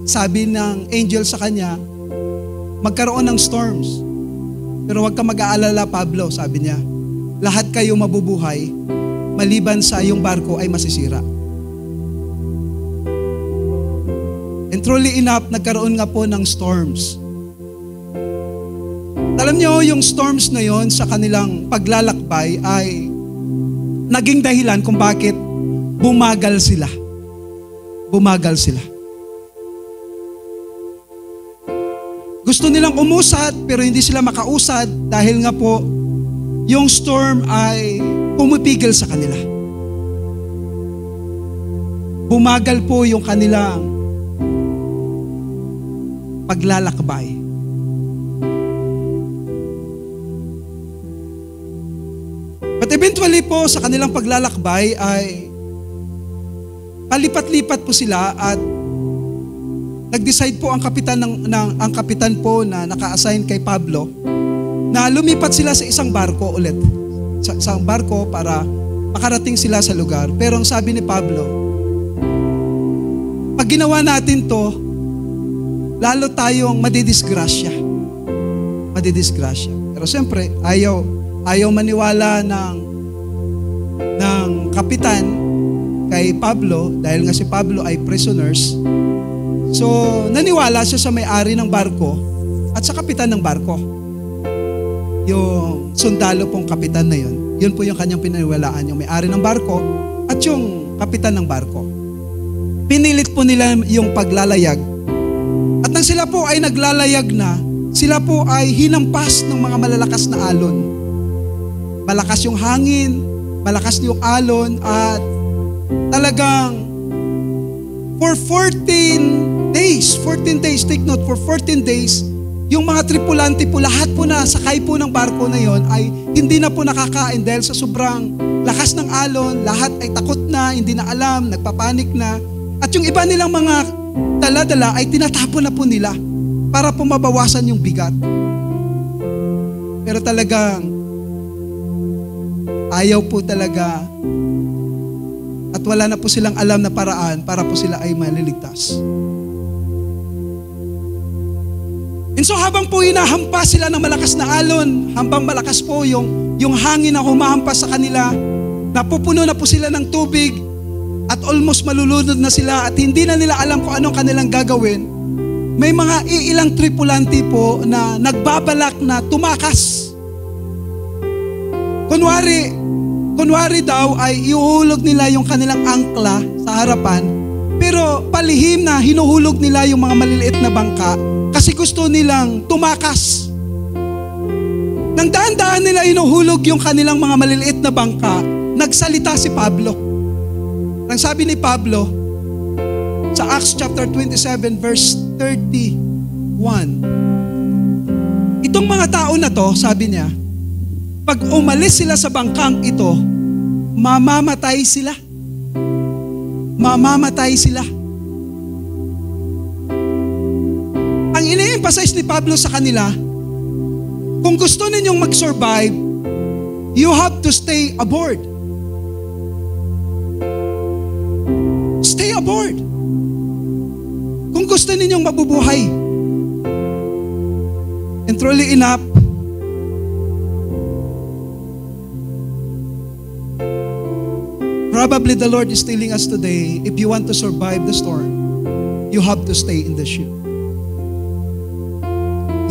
Sabi ng angel sa kanya, magkaroon ng storms. Pero huwag ka mag-aalala, Pablo, sabi niya. Lahat kayo mabubuhay, maliban sa iyong barko ay masisira. And truly enough, nagkaroon nga po ng storms. Alam niyo, yung storms na yon sa kanilang paglalakbay ay naging dahilan kung bakit bumagal sila. Bumagal sila. Gusto nilang umusad pero hindi sila makausad dahil nga po yung storm ay pumipigil sa kanila. Bumagal po yung kanilang paglalakbay. But eventually po sa kanilang paglalakbay ay palipat-lipat po sila at nag-decide po ang kapitan ang kapitan po na naka-assign kay Pablo na lumipat sila sa isang barko ulit. Sa isang barko para makarating sila sa lugar. Pero ang sabi ni Pablo, pag ginawa natin to, lalo tayong madidisgrasya. Madidisgrasya. Pero siyempre, ayaw maniwala ng kapitan kay Pablo dahil nga si Pablo ay prisoners. So, naniwala siya sa may-ari ng barko at sa kapitan ng barko. Yung sundalo pong kapitan na yun, yun po yung kanyang pinaniwalaan, yung may-ari ng barko at yung kapitan ng barko. Pinilit po nila yung paglalayag. At nang sila po ay naglalayag na, sila po ay hinampas ng mga malalakas na alon. Malakas yung hangin, malakas yung alon at talagang for 14 days, take note, for 14 days, yung mga tripulante po, lahat po na sakay po ng barko na yon ay hindi na po nakakain dahil sa sobrang lakas ng alon, lahat ay takot na, hindi na alam, nagpapanik na. At yung iba nilang mga dala-dala ay tinatapon na po nila para po mabawasan yung bigat. Pero talagang ayaw po talaga at wala na po silang alam na paraan para po sila ay maliligtas. And so habang po hinahampas sila ng malakas na alon, habang malakas po yung hangin na humahampas sa kanila, napupuno na po sila ng tubig at almost malulunod na sila at hindi na nila alam kung anong kanilang gagawin, may mga iilang tripulante po na nagbabalak na tumakas. Kunwari daw ay iuhulog nila yung kanilang angkla sa harapan, pero palihim na hinuhulog nila yung mga maliliit na bangka kasi gusto nilang tumakas. Nang daan-daan nila hinuhulog yung kanilang mga maliliit na bangka, nagsalita si Pablo. Nang sabi ni Pablo sa Acts chapter 27 verse 31, itong mga tao na to, sabi niya, pag umalis sila sa bangkang ito, mamamatay sila. Mamamatay sila. Ang ini-emphasize ni Pablo sa kanila, Kung gusto ninyong mag-survive, you have to stay aboard. Stay aboard. Kung gusto ninyong mabubuhay. And truly enough, probably the Lord is telling us today, if you want to survive the storm, you have to stay in the ship.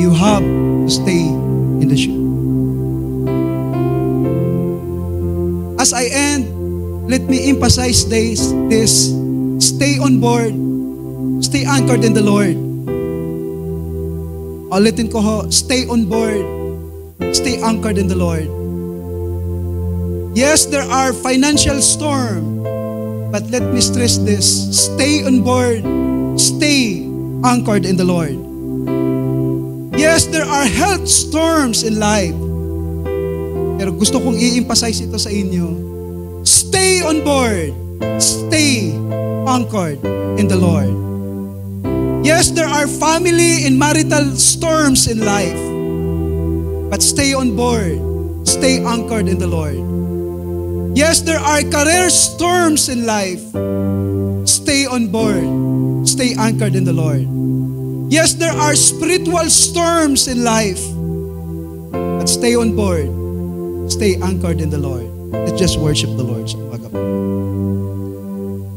You have to stay in the ship. As I end, let me emphasize this. Stay on board. Stay anchored in the Lord. Ulitin ko ho, stay on board. Stay anchored in the Lord. Yes, there are financial storm, but let me stress this. Stay on board. Stay anchored in the Lord. Yes, there are health storms in life. Pero gusto kong i-emphasize ito sa inyo. Stay on board. Stay anchored in the Lord. Yes, there are family and marital storms in life. But stay on board. Stay anchored in the Lord. Yes, there are career storms in life. Stay on board. Stay anchored in the Lord. Yes, there are spiritual storms in life. But stay on board. Stay anchored in the Lord. Let's just worship the Lord sa umaga po.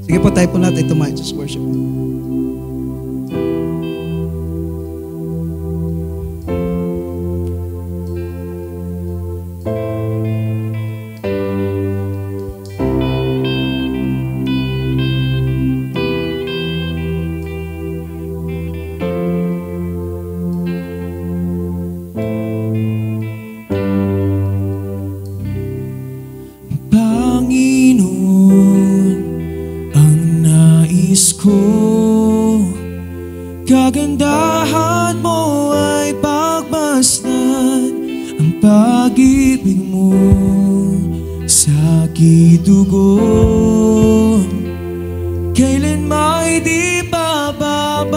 Sige po, tayo po natin tumayo. Just worship Him. Kagandahan mo ay pagmasdan, ang pag-ibig mo sa kidugon. Kailan may di pababayaan,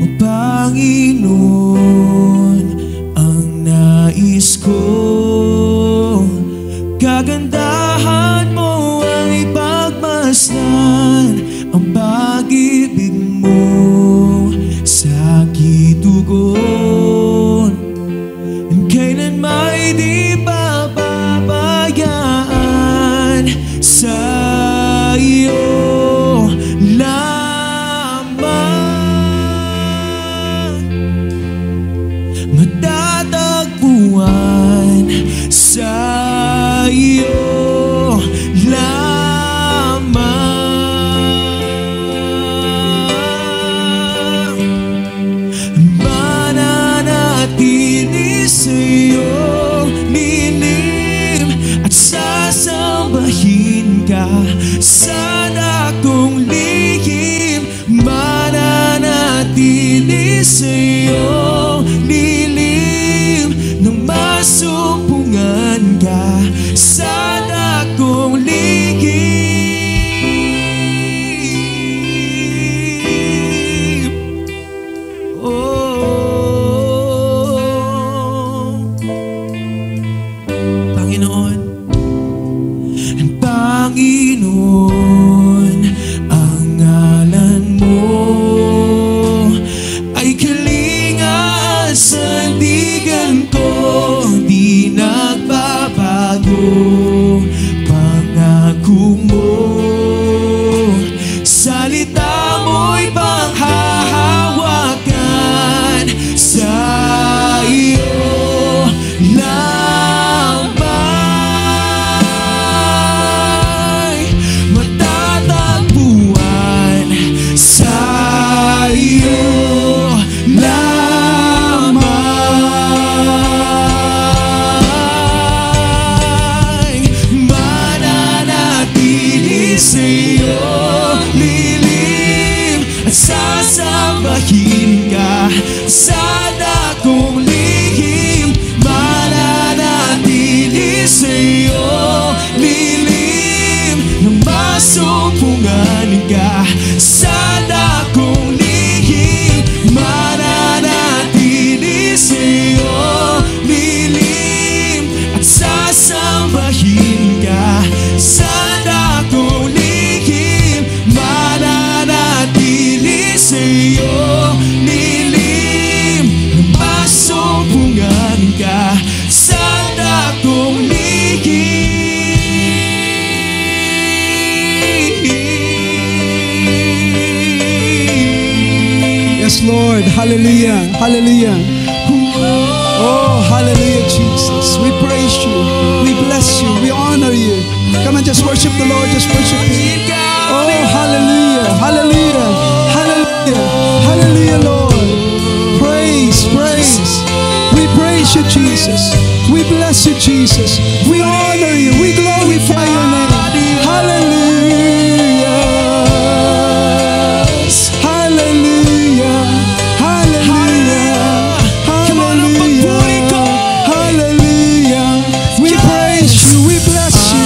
o Panginoon, ang nais ko. Kagandahan mo ay pagmasdan, ang pag-ibig mo sa kidugon. Kailan may di pababayaan, sa iyo lamang. lilim na masumpungan ka sa dakong Yes, Lord. Hallelujah. Hallelujah. Oh, hallelujah, Jesus. We praise you. We bless you. We honor you. Come and just worship the Lord. Just worship Him. Oh, hallelujah. Hallelujah. Hallelujah. Hallelujah, Lord. Praise, praise. We praise you, Jesus. We bless you, Jesus. We honor you. We glorify your name. Hallelujah. Hallelujah. Hallelujah. Hallelujah. Hallelujah. We praise you. We bless you.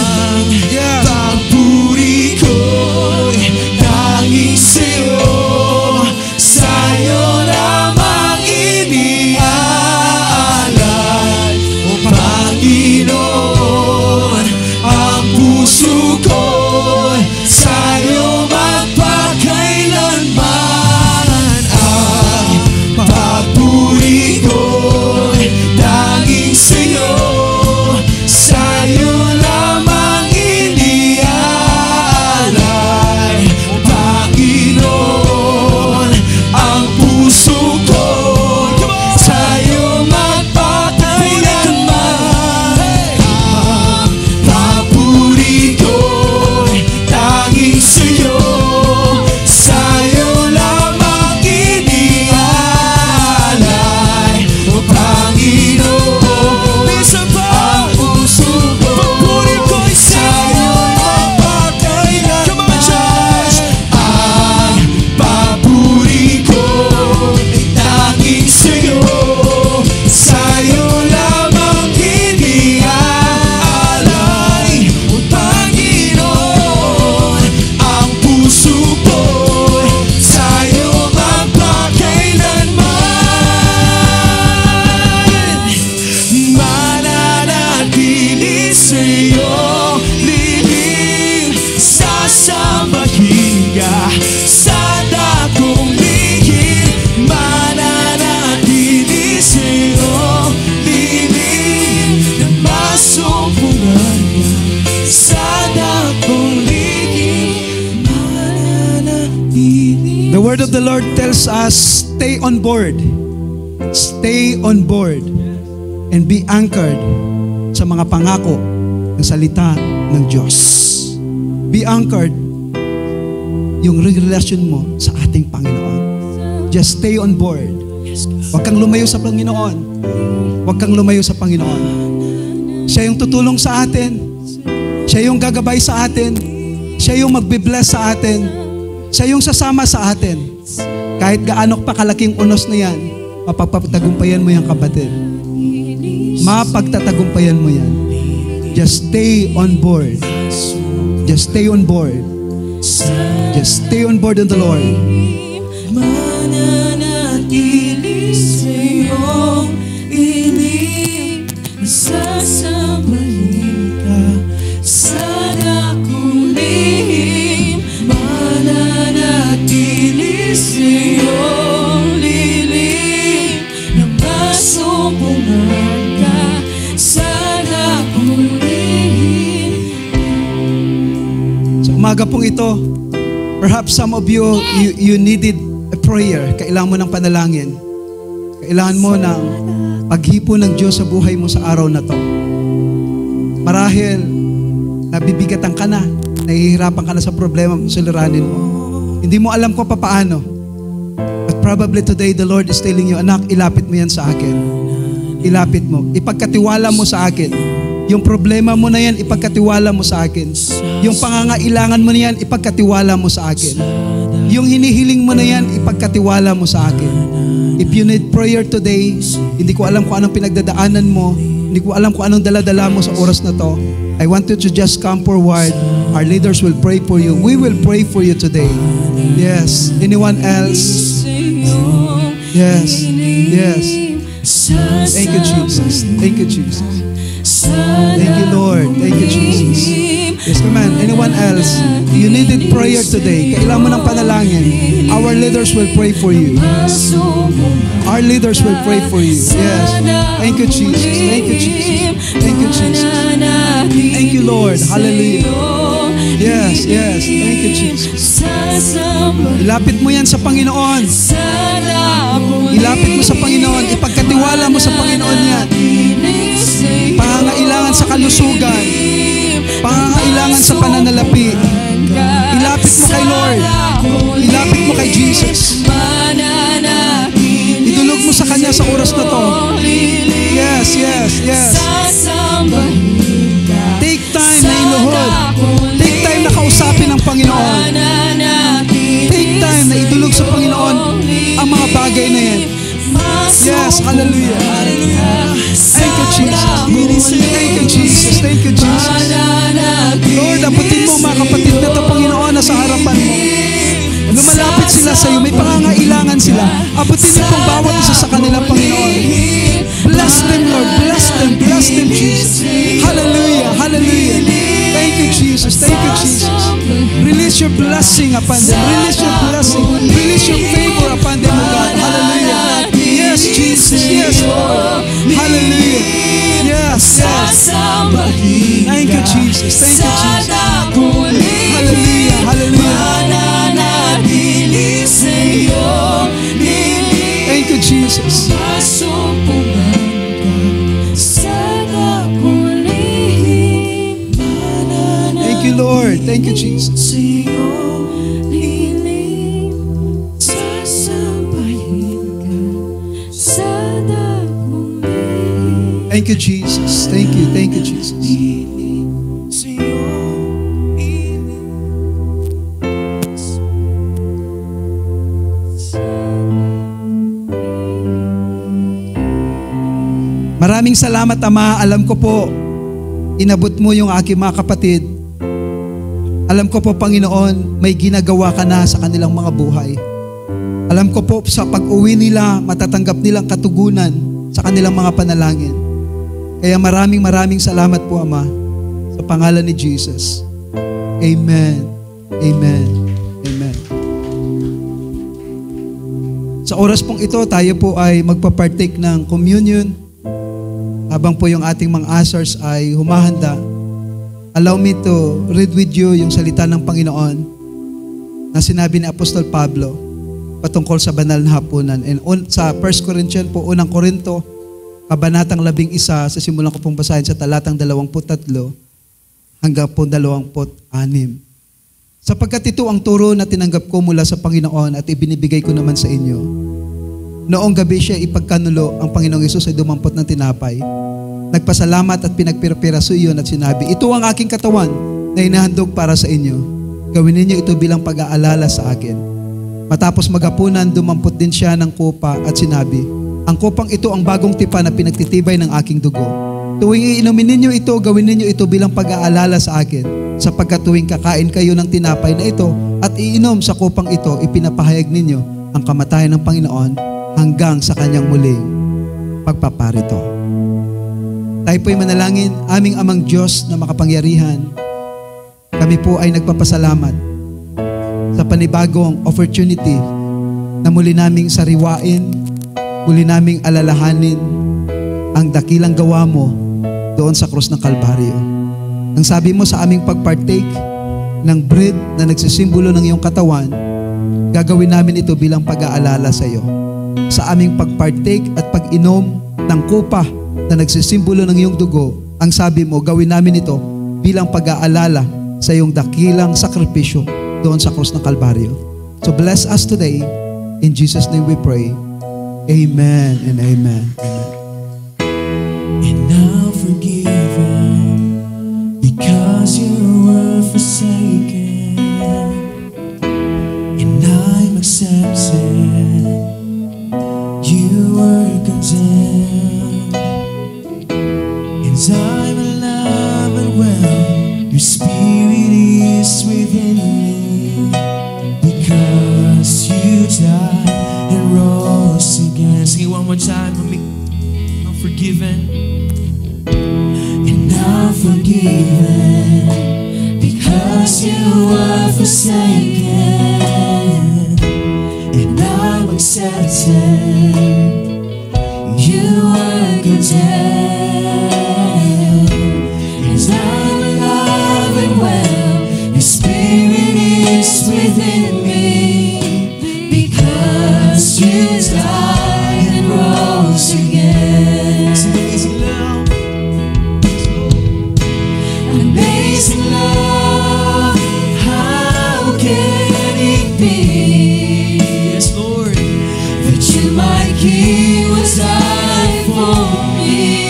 Yeah. Papuri ko'y tanging sa'yo, sa'yo lamang iniaalay. O Panginoon, ang puso ko'y sa'yo magpakailanman. Ang papuri ko'y tanging sa'yo, sa'yo lamang iniaalay. O Panginoon, ang puso ko'y sa'yo magpakailanman. Ang papuri ko'y tanging sa'yo, sa'yo lamang iniaalay. O Panginoon, ang puso ko'y sa'yo magpakailanman. Ang papuri ko'y tanging sa'yo, sa'yo lamang iniaalay. O Panginoon, ang puso ko'y sa'yo magpakailanman. Mananatili sa'yo, lilim, sasambahin ka sa dakong lihim. Mananatili sa'yo, lilim, na masumpungan ka sa dakong lihim. Mananatili. The word of the Lord tells us, stay on board. Stay on board. And be anchored sa mga pangako ng salita ng Diyos. Be anchored yung relasyon mo sa ating Panginoon. Just stay on board. Huwag kang lumayo sa Panginoon. Huwag kang lumayo sa Panginoon. Siya yung tutulong sa atin. Siya yung gagabay sa atin. Siya yung magbibless sa atin. Siya yung sasama sa atin. Kahit gaano pa kalaking unos na yan, mapagtatagumpayan mo yan, kapatid. Mapagtatagumpayan mo yan. Just stay on board. Just stay on board. Just stay on board in the Lord. Mananatili sa'yo, ilim, sasambahin ka sa dakong lihim. Mananatili sa'yo, lilim, na masumpungan ka sa dakong lihim. Sa umaga pong ito, perhaps some of you needed a prayer. Kailangan mo ng panalangin. Kailangan mo ng paghipo ng Diyos sa buhay mo sa araw na to. Marahil, nabibigatan ka na, nahihirapan ka na sa problema mo, suliranin mo. Hindi mo alam kung paano. But probably today, the Lord is telling you, anak, ilapit mo yan sa akin. Ilapit mo. Ipagkatiwala mo sa akin. Yung problema mo na yan, ipagkatiwala mo sa akin. Yung pangangailangan mo na yan, ipagkatiwala mo sa akin. Yung hinihiling mo na yan, ipagkatiwala mo sa akin. If you need prayer today, hindi ko alam kung anong pinagdadaanan mo, hindi ko alam kung anong daladala mo sa oras na to, I want you to just come forward. Our leaders will pray for you. We will pray for you today. Yes. Anyone else? Yes. Yes. Thank you, Jesus. Thank you, Jesus. Thank you, Lord. Thank you, Jesus. Yes, come on. Anyone else? You needed prayer today. Kailangan mo ng panalangin. Our leaders will pray for you. Our leaders will pray for you. Yes. Thank you, Jesus. Thank you, Jesus. Thank you, Jesus. Thank you, Lord. Hallelujah. Yes, yes. Thank you, Jesus. Ilapit mo yan sa Panginoon. Ilapit mo sa Panginoon. Ipagkatiwala mo sa Panginoon yan. Pangangailangan sa kalusugan. Pangangailangan sa pananalapi. Ilapit mo kay Lord. Ilapit mo kay Jesus. Idulog mo sa Kanya sa oras na to. Yes, yes, yes. Take time na iluhod. Take time na kausapin ang Panginoon. Take time na idulog sa Panginoon ang mga bagay na yan. Yes, hallelujah. Hallelujah. Thank you, Jesus. Thank you, Jesus. Thank you, Jesus. Lord, abutin mo mga kapatid na ito, Panginoon, na sa harapan mo. Lumalapit sila sa iyo, may pangangailangan sila. Abutin mo pong bawat isa sa kanila, Panginoon. Bless them, Lord. Bless them. Bless them, Jesus. Hallelujah. Hallelujah. Thank you, Jesus. Thank you, Jesus. Release your blessing upon them. Release your blessing. Release your favor upon them, O God. Hallelujah. Yes, Jesus. Yes, Lord. Hallelujah. Yes, yes. Thank you, Jesus. Thank you, Jesus. Hallelujah. Hallelujah. Thank you, Jesus. Thank you, Lord. Thank you, Jesus. Thank you, Jesus. Thank you. Thank you, Jesus. Maraming salamat, Ama. Alam ko po, inabot mo yung aking mga kapatid. Alam ko po, Panginoon, may ginagawa ka na sa kanilang mga buhay. Alam ko po, sa pag-uwi nila, matatanggap nilang katugunan sa kanilang mga panalangin. Kaya maraming salamat po, Ama, sa pangalan ni Jesus. Amen. Amen. Amen. Sa oras pong ito, tayo po ay magpapartake ng communion. Habang po yung ating mga ushers ay humahanda, allow me to read with you yung salita ng Panginoon na sinabi ni Apostol Pablo patungkol sa banal na hapunan. And sa 1 Corinthians po, unang Korinto, kabanatang 11, sa simulan ko pong basahin sa talatang 23 hanggang po 26. Sapagkat ito ang turo na tinanggap ko mula sa Panginoon at ibinibigay ko naman sa inyo. Noong gabi siya ipagkanulo, ang Panginoong Hesus ay dumampot ng tinapay. Nagpasalamat at pinagpirapiraso iyon at sinabi, ito ang aking katawan na inahandog para sa inyo. Gawin ninyo ito bilang pag-aalala sa akin. Matapos maghapunan, dumampot din siya ng kupa at sinabi, ang kupang ito ang bagong tipan na pinagtitibay ng aking dugo. Tuwing iinumin ninyo ito, gawin ninyo ito bilang pag-aalala sa akin. Sapagkat tuwing kakain kayo ng tinapay na ito at iinom sa kupang ito, ipinapahayag ninyo ang kamatayan ng Panginoon hanggang sa kanyang muling pagpaparito. Tayo po'y manalangin. Aming Amang Diyos na makapangyarihan, kami po ay nagpapasalamat sa panibagong opportunity na muli naming sariwain, muli naming alalahanin ang dakilang gawa mo doon sa krus ng Kalbaryo. Ang sabi mo sa aming pagpartake ng bread na nagsisimbolo ng iyong katawan, gagawin namin ito bilang pag-aalala sa iyo. Sa aming pagpartake at pag-inom ng kupa na nagsisimbolo ng iyong dugo, ang sabi mo, gawin namin ito bilang pag-aalala sa iyong dakilang sakripisyo doon sa krus ng Kalbaryo. So bless us today. In Jesus' name we pray. Amen and amen. Amen. And now forgiven because you were forsaken, and I'm accepted. You were condemned, and I'm alive and well. Your spirit is within me, because you died and rose again. Sing it one more time for me. I'm forgiven, and I'm forgiven you were forsaken, and I'm accepted. You were condemned, and I'm alive and well. Your spirit is within me, because you died and rose again. Amazing love, how can it be? Yes, Lord. That you, my King, would die for me.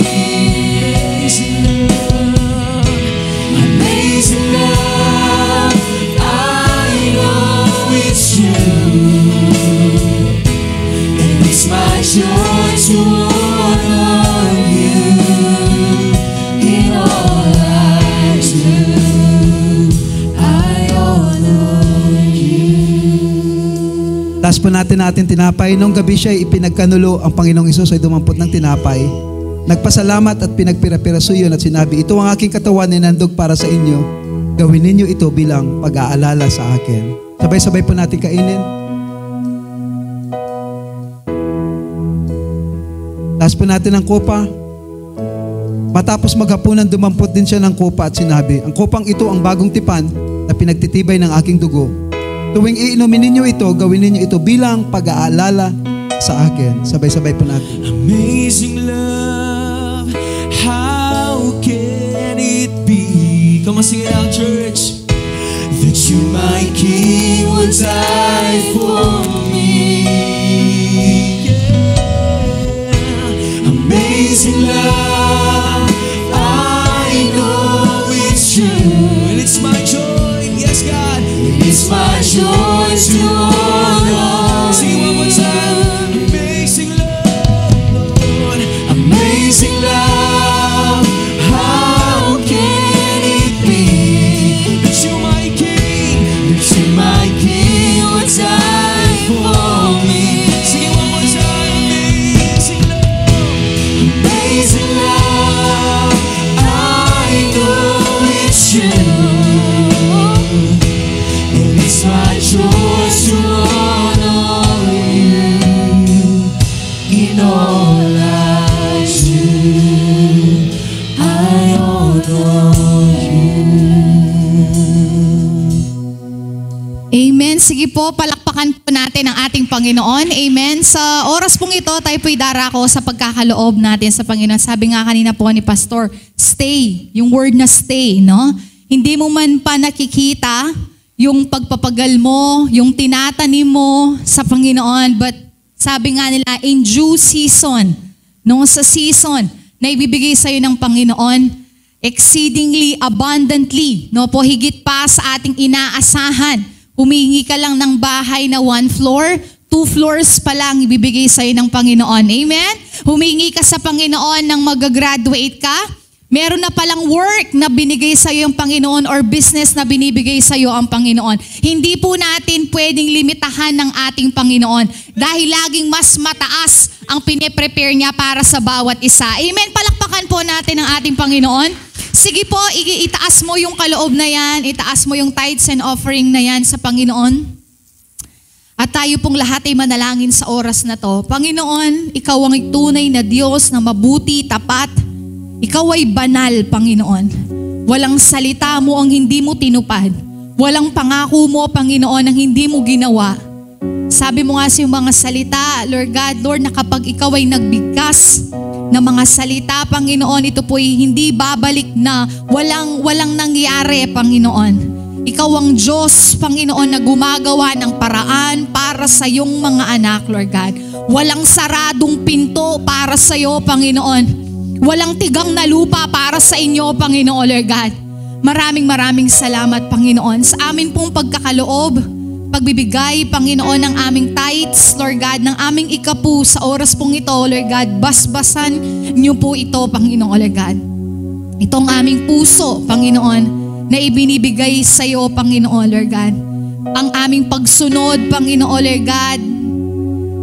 Amazing love, I know it's true, and it's my joy to honor you in all I do. I honor you. Taas po natin tinapay. Nung gabi siya ipinagkanulo, ang Panginoong Isus ay dumampot ng tinapay. Nagpasalamat at pinagpira-piraso yun at sinabi, ito ang aking katawan na nandog para sa inyo. Gawin ninyo ito bilang pag-aalala sa akin. Sabay-sabay po natin kainin. Taas po natin ang kopa. Matapos maghapunan, dumampot din siya ng kopa at sinabi, ang kopang ito ang bagong tipan na pinagtitibay ng aking dugo. Tuwing iinumin ninyo ito, gawin ninyo ito bilang pag-aalala sa akin. Sabay-sabay po natin. Amazing love, how can it be? Come on, sing it out, church. That you, my King, would die for me. Yeah. Amazing love, I know it's true, And it's my joy, yes, God. it's my joy to honor Sing it one more time. you. Amazing love, Lord. Amazing love, how can it be? That you, my King. That you, my King, would die for me. Sing it one more time. Amazing love. Amazing love, I know it's true, and it's my joy to honor you in all I do. I honor you. Amen. Sige po, palakpakan po natin ang ating Panginoon. Amen. Sa oras pong ito, tayo po'y darako sa pagkakaloob natin sa Panginoon. Sabi nga kanina po ni Pastor, stay. Yung word na stay, no? Hindi mo man pa nakikita yung pagpapagal mo, yung tinatanim mo sa Panginoon. But sabi nga nila, in due season, no? Sa season na ibibigay sa'yo ng Panginoon, exceedingly abundantly, no? Po, higit pa sa ating inaasahan. Humingi ka lang ng bahay na 1 floor, 2 floors pa lang ibibigay sa'yo ng Panginoon. Amen? Humingi ka sa Panginoon nang mag-graduate ka, meron na palang work na binigay sa'yo yung Panginoon or business na binibigay sa'yo ang Panginoon. Hindi po natin pwedeng limitahan ng ating Panginoon dahil laging mas mataas ang piniprepare niya para sa bawat isa. Amen? Palakpakan po natin ang ating Panginoon. Sige po, itaas mo yung kaloob na yan, itaas mo yung tithes and offering na yan sa Panginoon. At tayo pong lahat ay manalangin sa oras na to. Panginoon, Ikaw ang tunay na Diyos na mabuti, tapat. Ikaw ay banal, Panginoon. Walang salita mo ang hindi mo tinupad. Walang pangako mo, Panginoon, ang hindi mo ginawa. Sabi mo nga sa iyong mga salita, Lord God, Lord, na kapag Ikaw ay nagbigkas ng mga salita, Panginoon, ito po'y hindi babalik na walang nangyari, Panginoon. Ikaw ang Diyos, Panginoon, na gumagawa ng paraan para sa iyong mga anak, Lord God. Walang saradong pinto para sa iyo, Panginoon. Walang tigang na lupa para sa inyo, Panginoon, Lord God. Maraming salamat, Panginoon, sa amin pong pagkakaloob, pagbibigay, Panginoon, ng aming tithes, Lord God, ng aming ikapu sa oras pong ito, Lord God. Basbasan niyo po ito, Panginoon, Lord God. Itong aming puso, Panginoon, na ibinibigay sa iyo, Panginoon, Lord God. Ang aming pagsunod, Panginoon, Lord God,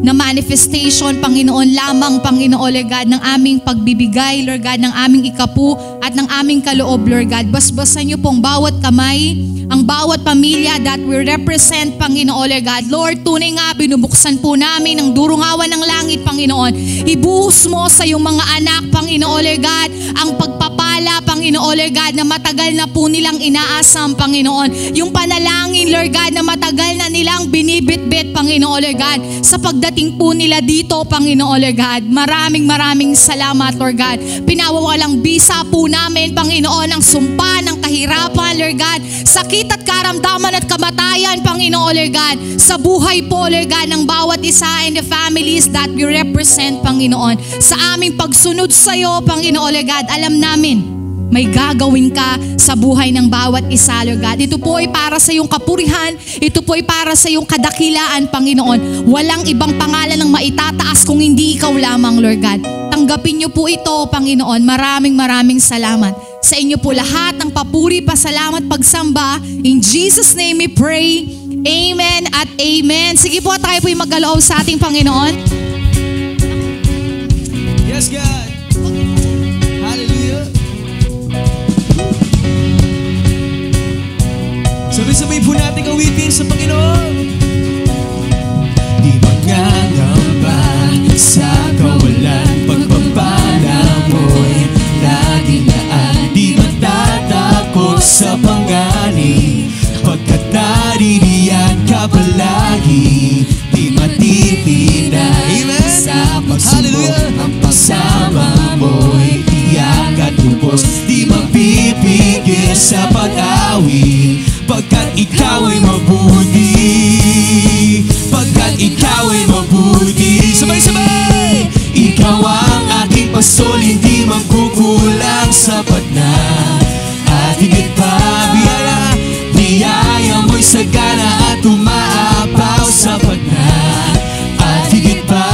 na manifestation, Panginoon, lamang, Panginoon, Lord God, ng aming pagbibigay, Lord God, ng aming ikapu at ng aming kaloob, Lord God. Basbasan niyo pong bawat kamay, ang bawat pamilya that we represent, Panginoon, Lord God. Lord, tunay nga, binubuksan po namin ang durungawan ng langit, Panginoon. Ibuhos mo sa iyong mga anak, Panginoon, Lord God, ang pagpapala, Panginoon, Lord God, na matagal na po nilang inaasam, Panginoon. Yung panalangin, Lord God, na matagal na nilang binibitbit, Panginoon, Lord God, sa pagdating po nila dito, Panginoon, Lord God. Maraming salamat, Lord God. Pinawawalang bisa po namin, Panginoon, ang sumpa ng kahirapan, Lord God, sakit at karamdaman at kamatayan, Panginoon, Lord God, sa buhay po, Lord God, ng bawat isa in the families that we represent, Panginoon. Sa aming pagsunod sa iyo, Panginoon, Lord God, alam namin, may gagawin ka sa buhay ng bawat isa, Lord God. Ito po ay para sa iyong kapurihan. Ito po ay para sa iyong kadakilaan, Panginoon. Walang ibang pangalan ng maitataas kung hindi ikaw lamang, Lord God. Tanggapin niyo po ito, Panginoon. Maraming salamat. Sa inyo po lahat ng papuri, pasalamat, pagsamba. In Jesus' name we pray. Amen at amen. Sige po, tayo po yung magkaloob sa ating Panginoon. Yes, God. Hallelujah. Sabay-sabay po natin awitin sa Panginoon. Di magangamba sa kawalan, pagpapala mo'y laging naan. Di matatakot sa panganib, pagkat naririyan ka palagi. Di matitibay sa pagsubok, ang pagsama mo'y tiyak at lubos. Di magpipigil sa pag-awi, pagkat ikaw ay mabuti. Pagkat ikaw ay mabuti. Sabay-sabay! Ikaw ang aking pasol, hindi magkukulang, sapat na. At higit pa, biyaya mo'y sagana at umaapaw, sapat na. At higit pa,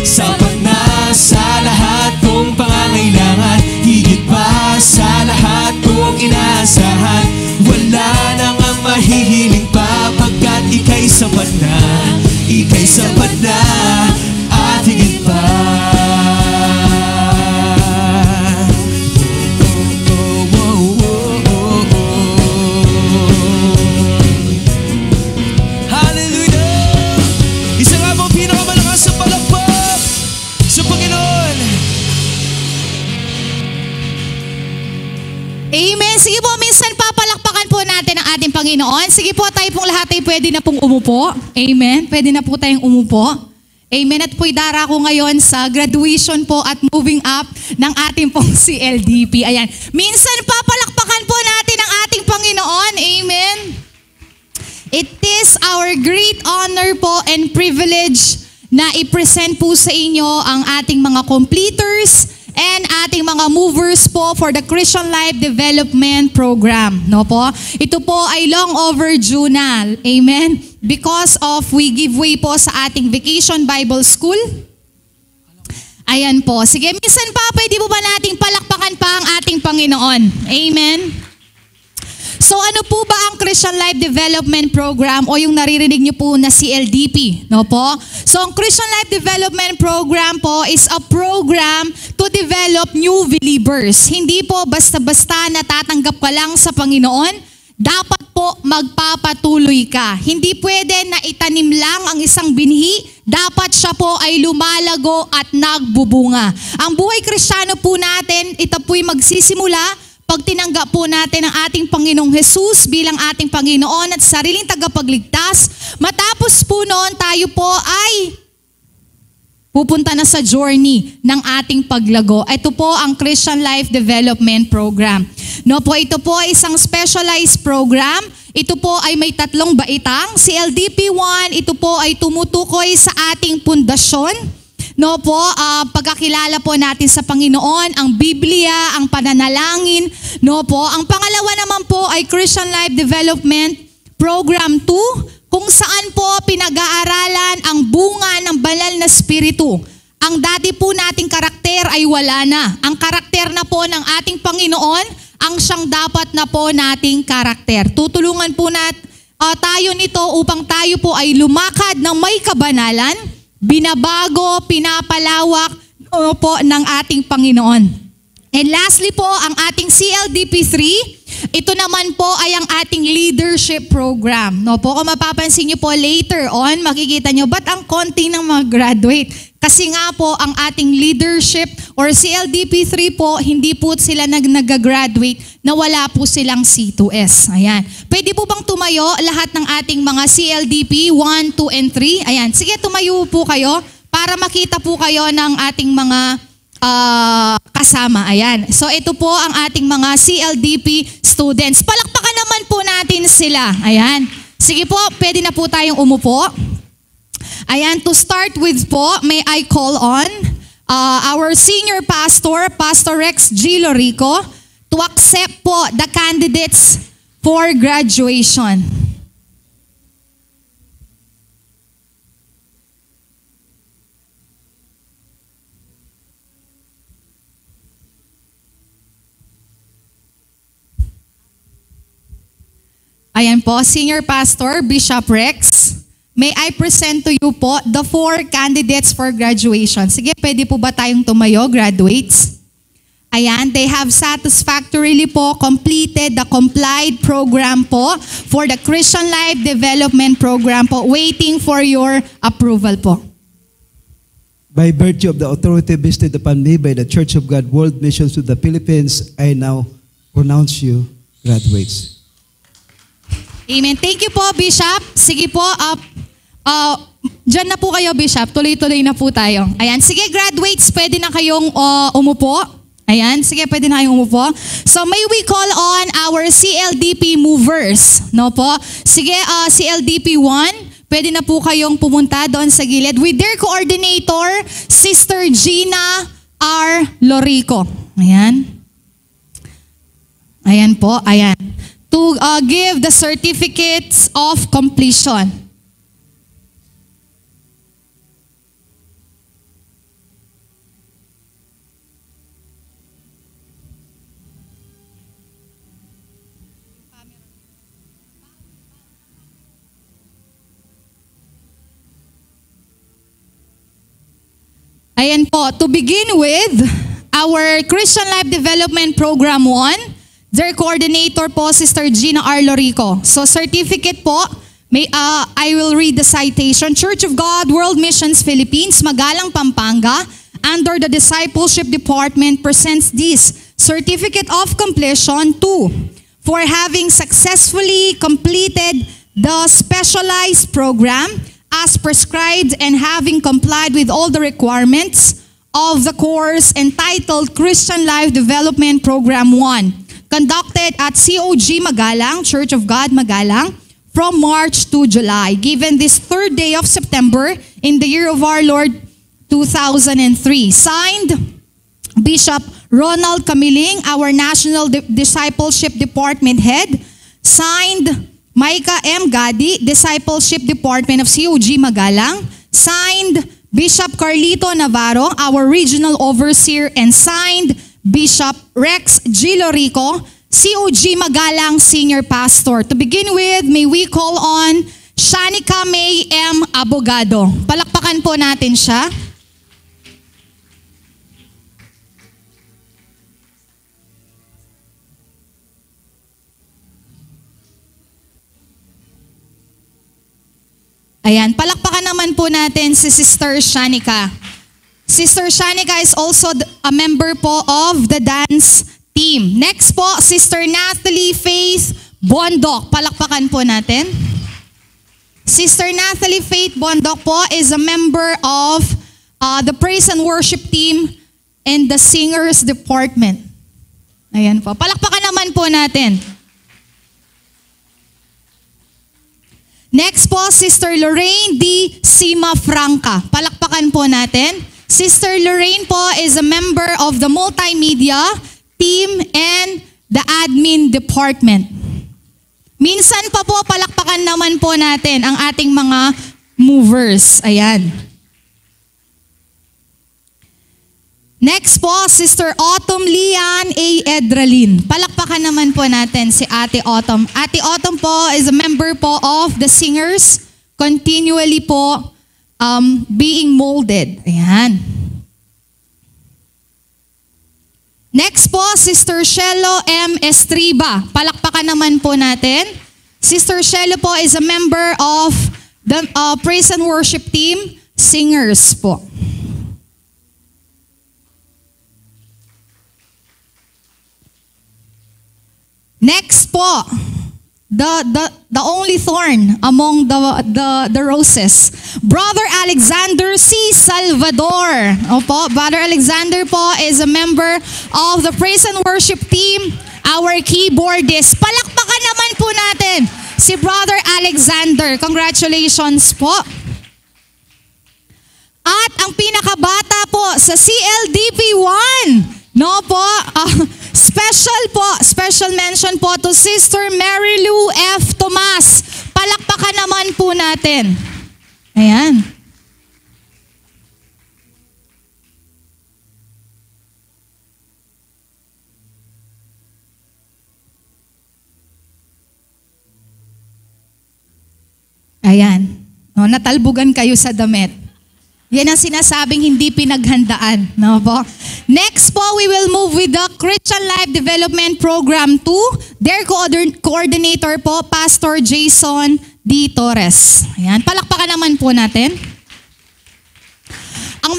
sapat na sa lahat kong pangangailangan. Higit pa sa lahat kong inaasahan. Wala nang ang mahihiling pa, pagkat ika'y sapat na. Ika'y sapat na at higit pa. Hallelujah! Isa nga po pinakamalakas sa palakpak sa Panginoon. Amen. Sige po, minsan papalakpakan po natin ang ating Panginoon. Sige po, tayo pong lahat ay pwede na pong umupo. Amen. Pwede na po tayong umupo. Amen. At po'y darako ngayon sa graduation po at moving up ng ating pong CLDP. Ayan. Minsan papalakpakan po natin ang ating Panginoon. Amen. It is our great honor po and privilege na i-present po sa inyo ang ating mga completers and ating mga movers po for the Christian Life Development Program. No po? Ito po ay long overdue na. Amen? Because of we give way po sa ating Vacation Bible School. Ayan po. Sige, minsan pa, pwede po ba nating palakpakan pa ang ating Panginoon? Amen? So ano po ba ang Christian Life Development Program o yung naririnig niyo po na CLDP? No po? So ang Christian Life Development Program po is a program to develop new believers. Hindi po basta-basta natatanggap ka lang sa Panginoon. Dapat po magpapatuloy ka. Hindi pwede na itanim lang ang isang binhi. Dapat siya po ay lumalago at nagbubunga. Ang buhay Kristiyano po natin, ito po'y magsisimula pag tinanggap po natin ang ating Panginoong Jesus bilang ating Panginoon at sariling tagapagligtas. Matapos po noon, tayo po ay pupunta na sa journey ng ating paglago. Ito po ang Christian Life Development Program. No po, ito po ay isang specialized program. Ito po ay may 3 baitang. Si LDP1, ito po ay tumutukoy sa ating pundasyon. No po, pagkakilala po natin sa Panginoon, ang Biblia, ang pananalangin. No po, ang pangalawa naman po ay Christian Life Development Program 2, kung saan po pinag-aaralan ang bunga ng banal na spiritu. Ang dati po nating karakter ay wala na. Ang karakter na po ng ating Panginoon, ang siyang dapat na po nating karakter. Tutulungan po tayo nito upang tayo po ay lumakad ng may kabanalan, binabago, pinapalawak po ng ating Panginoon. And lastly po, ang ating CLDP3, ito naman po ay ang ating leadership program. No po, kung mapapansin niyo po later on, makikita niyo, ba't ang konti ng mga graduate? Kasi nga po, ang ating leadership or CLDP3 po, hindi po sila nag-graduate na wala po silang C2S. Ayan. Pwede po bang tumayo lahat ng ating mga CLDP 1, 2, and 3? Ayan. Sige, tumayo po kayo para makita po kayo ng ating mga kasama. Ayan. So ito po ang ating mga CLDP students. Palakpakan naman po natin sila. Ayan. Sige po, pwede na po tayong umupo. Ayan, to start with po, may I call on our senior pastor, Pastor Rex G. Lorico, to accept po the candidates for graduation. Ayan po, Senior Pastor Bishop Rex, may I present to you po the 4 candidates for graduation. Sige, pwede po ba tayong tumayo, graduates? Ayan, they have satisfactorily po completed the complied program po for the Christian Life Development Program po, waiting for your approval po. By virtue of the authority bestowed upon me by the Church of God World Missions to the Philippines, I now pronounce you graduates. Amen. Thank you po, Bishop. Sige po, dyan na po kayo, Bishop. Tuloy-tuloy na po tayo. Ayan. Sige, graduates, pwede na kayong umupo. Ayan. Sige, pwede na kayong umupo. So, may we call on our CLDP movers. No po? Sige, CLDP 1, pwede na po kayong pumunta doon sa gilid with their coordinator, Sister Gina R. Lorico. Ayan. Ayan po. Ayan. To give the certificates of completion. Ayan po, to begin with, our Christian Life Development Program 1, their coordinator po, Sister Gina R. Lorico. So certificate po, I will read the citation. Church of God, World Missions Philippines, Magalang, Pampanga, under the Discipleship Department presents this Certificate of Completion 2 for having successfully completed the specialized program as prescribed and having complied with all the requirements of the course entitled Christian Life Development Program 1. Conducted at COG Magalang, Church of God Magalang, from March to July, given this 3rd day of September in the year of our Lord 2003. Signed, Bishop Ronald Camiling, our National Discipleship Department Head. Signed, Micah M. Gadi, Discipleship Department of COG Magalang. Signed, Bishop Carlito Navarro, our Regional Overseer. And signed, Bishop Rex G. Lorico, COG Magalang Senior Pastor. To begin with, may we call on Shanika May M. Abogado. Palakpakan po natin siya. Ayan, palakpakan naman po natin si Sister Shanika. Sister Shanika is also a member po of the dance team. Next po, Sister Nathalie Faith Bondok. Palakpakan po natin. Sister Nathalie Faith Bondok po is a member of the praise and worship team and the singers department. Ayan po. Palakpakan naman po natin. Next po, Sister Lorraine D. Sima Franca. Palakpakan po natin. Sister Lorraine po is a member of the multimedia team and the admin department. Minsan pa po, palakpakan naman po natin ang ating mga movers. Ayan. Next po, Sister Autumn Lian A. Edralin. Palakpakan naman po natin si Ate Autumn. Ate Autumn po is a member po of the singers. Continually po being molded. Ayan. Next po, Sister Shelo M. Estriba. Palakpakan naman po natin. Sister Shelo po is a member of the praise and worship team, singers po. Next po, the only thorn among the roses, Brother Alexander C. Salvador. Opo, Brother Alexander po is a member of the praise and worship team, our keyboardist. Palakpakan naman po natin si Brother Alexander. Congratulations po. At ang pinakabata po sa CLDP 1, no po, special mention po to Sister Mary Lou F. Tomas. Palakpakan naman po natin. Ayan. Ayan. No, natalbugan kayo sa damit. Yan ang sinasabing hindi pinaghandaan. No po? Next po, we will move with the Christian Life Development Program 2. Their coordinator po, Pastor Jason D. Torres. Ayan. Palakpakan naman po natin. Ang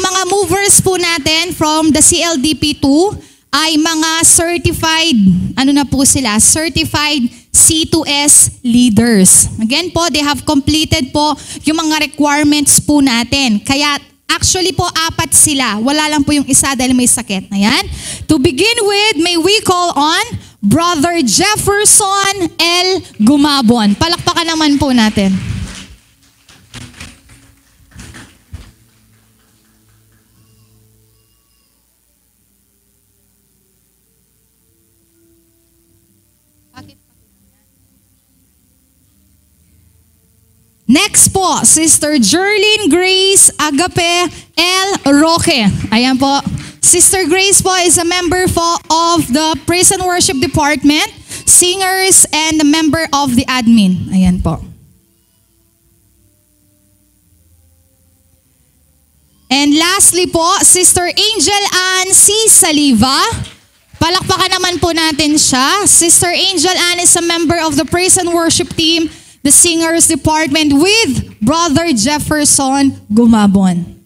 mga movers po natin from the CLDP 2 ay mga certified, certified C2S leaders. Again po, they have completed po yung mga requirements po natin. Kaya actually po, 4 sila. Wala lang po yung isa dahil may sakit. Ayan. To begin with, may we call on Brother Jefferson L. Gumabon. Palakpakan naman po natin. Next po, Sister Jerlyn Grace Agape L. Roque. Ayan po. Sister Grace po is a member po of the Praise and Worship Department, singers, and a member of the admin. Ayan po. And lastly po, Sister Angel Ann C. Saliva. Palakpakan naman po natin siya. Sister Angel Ann is a member of the Praise and Worship team, the singers department with Brother Jefferson Gumabon.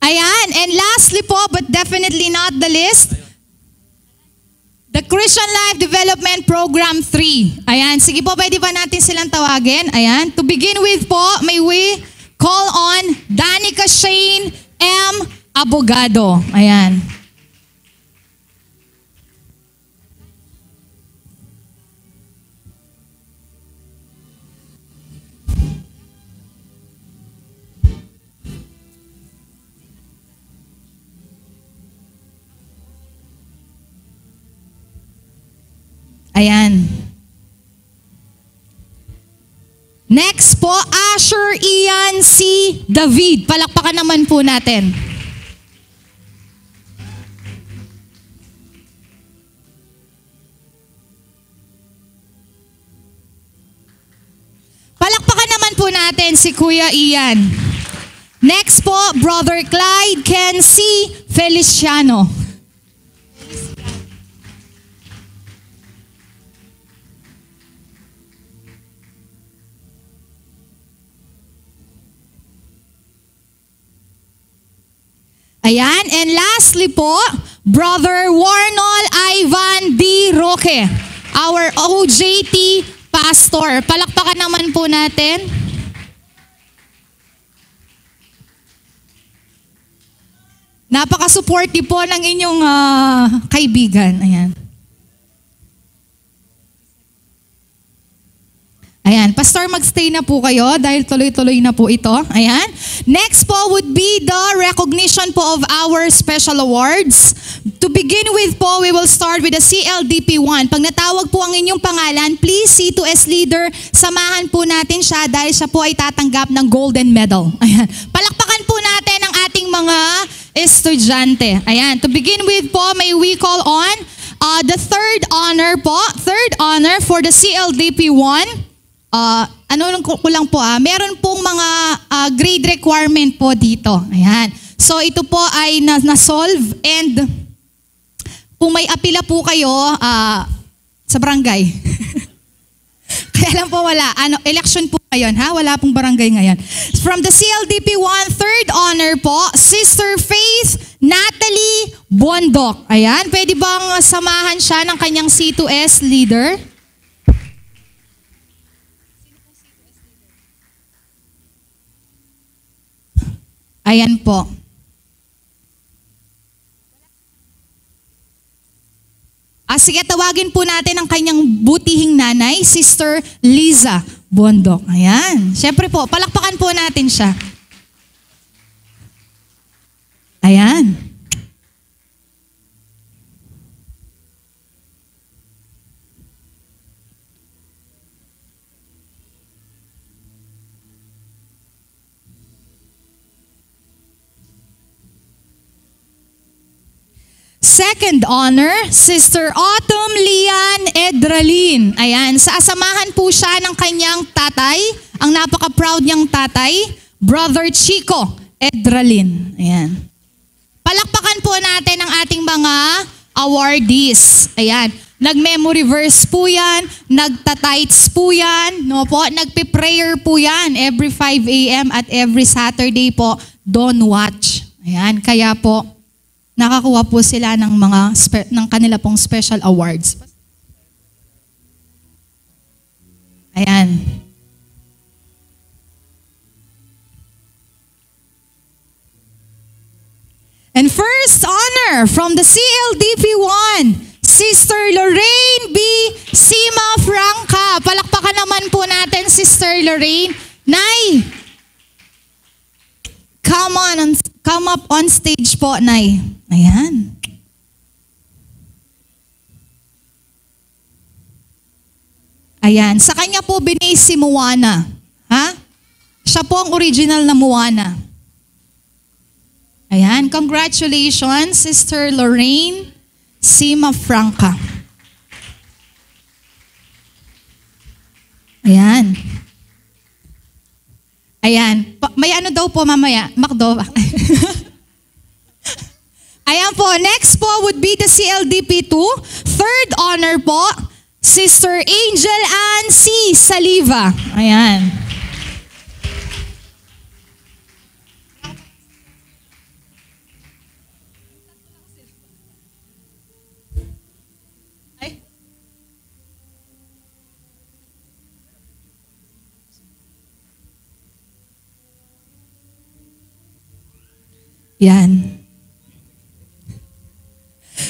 Ayan, and lastly po, but definitely not the least, the Christian Life Development Program 3. Ayan, sige po, pwede ba natin silang tawagin? Ayan, to begin with po, may we call on Danica Shane M. Abogado. Ayan. Ayan. Next po, Asher Ian C. David. Palakpakan naman po natin. Palakpakan naman po natin si Kuya Ian. Next po, Brother Clyde Ken C. Feliciano. Ayan, and lastly po, Brother Warnol Ivan D. Roque, our OJT pastor. Palakpakan naman po natin. Napaka-supportive po ng inyong kaibigan. Ayan. Ayan, Pastor, magstay na po kayo dahil tuloy-tuloy na po ito. Ayan. Next po would be the recognition po of our special awards. To begin with po, we will start with the CLDP 1. Pag natawag po ang inyong pangalan, please, C2S leader, samahan po natin siya dahil siya po ay tatanggap ng golden medal. Ayan. Palakpakan po natin ang ating mga estudyante. Ayan. To begin with po, may we call on The third honor for the CLDP 1, ko lang po meron pong mga grade requirement po dito. Ayan. So ito po ay na-solve, and kung may apila po kayo sa barangay. Kaya lang po wala. Election po ngayon, wala pong barangay ngayon. From the CLDP 1, third honor po, Sister Faith Natalie Bondok. Ayan, pwede bang samahan siya ng kanyang C2S leader? Ayan po. Sige, tawagin po natin ang kanyang butihing nanay, Sister Liza Bondok. Ayan. Siyempre po, palakpakan po natin siya. Ayan. Second honor, Sister Autumn Lian Edralin. Ayan, sasamahan po siya ng kanyang tatay, ang napaka-proud niyang tatay, Brother Chico Edralin. Ayan. Palakpakan po natin ang ating mga awardees. Ayan, nag-memory verse po yan, nagta-tights po yan, no po, nagpe-prayer po yan every 5 a.m. at every Saturday po, don't watch. Ayan, kaya po, nakakuha po sila ng ng kanila pong special awards. Ayan. And first honor from the CLDP 1, Sister Lorraine B. Sima Franca. Palakpakan naman po natin, Sister Lorraine. Nay, come up on stage po, Nay. Ayan. Ayan. Sa kanya po binase si Moana. Siya po ang original na Moana. Ayan. Congratulations, Sister Lorraine Sima Franca. Ayan. Ayan. May ano daw po mamaya? Macdo. Ayan po, next po would be the CLDP 2. Third honor po, Sister Angel Ann C. Saliva. Ayan. Yan.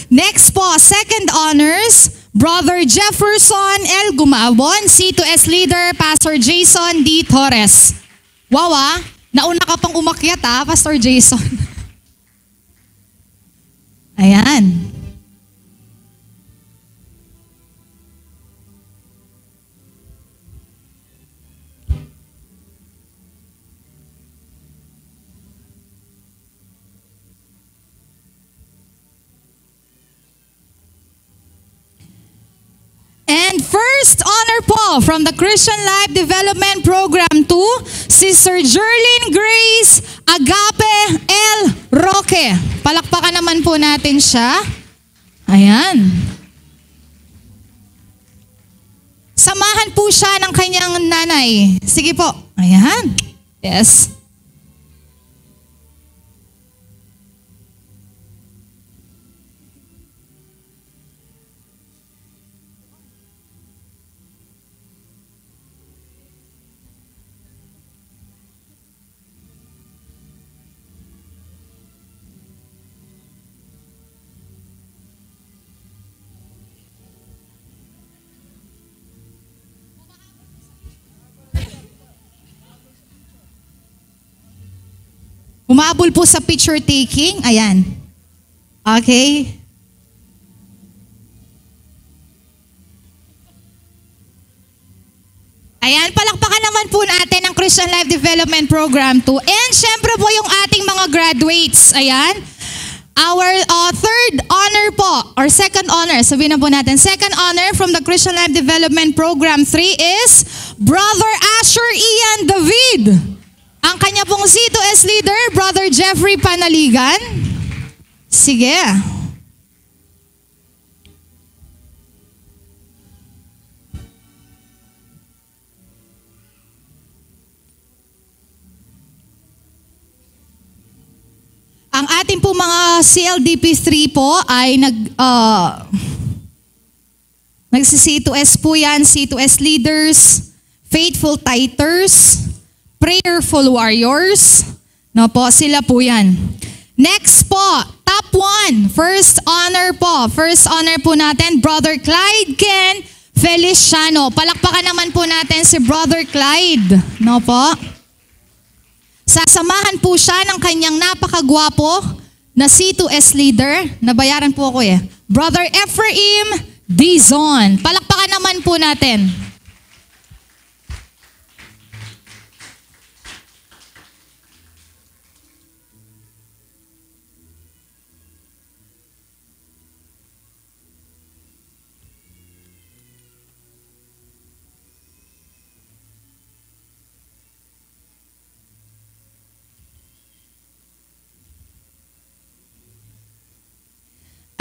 Next po, second honors, Brother Jefferson L. Gumabon, C2S leader, Pastor Jason D. Torres. Wow, nauna ka pang umakyat Pastor Jason. Ayan. And first honor po from the Christian Life Development Program 2, Sister Jerlyn Grace Agape L. Roque. Palakpakan naman po natin siya. Ayan. Samahan po siya ng kanyang nanay. Sige po. Ayan. Yes. Humabol po sa picture taking. Ayan. Okay. Ayan, palakpakan naman po natin ang Christian Life Development Program 2. And syempre po yung ating mga graduates. Ayan. Our third honor po, or second honor, sabihin na po natin, second honor from the Christian Life Development Program 3 is Brother Asher Ian David. Ang kanya pong C2S leader, Brother Jeffrey Panaligan. Sige. Ang ating po mga CLDP3 po ay nagsi-C2S po yan, C2S leaders, faithful tithers, prayerful warriors. No po, sila po yan. Next po, top 1, first honor po. First honor po natin, Brother Clyde Ken Feliciano. Palakpakan naman po natin si Brother Clyde. No po. Sasamahan po siya ng kanyang napakagwapo na C2S leader. Nabayaran po ako Brother Ephraim Dizon. Palakpakan naman po natin.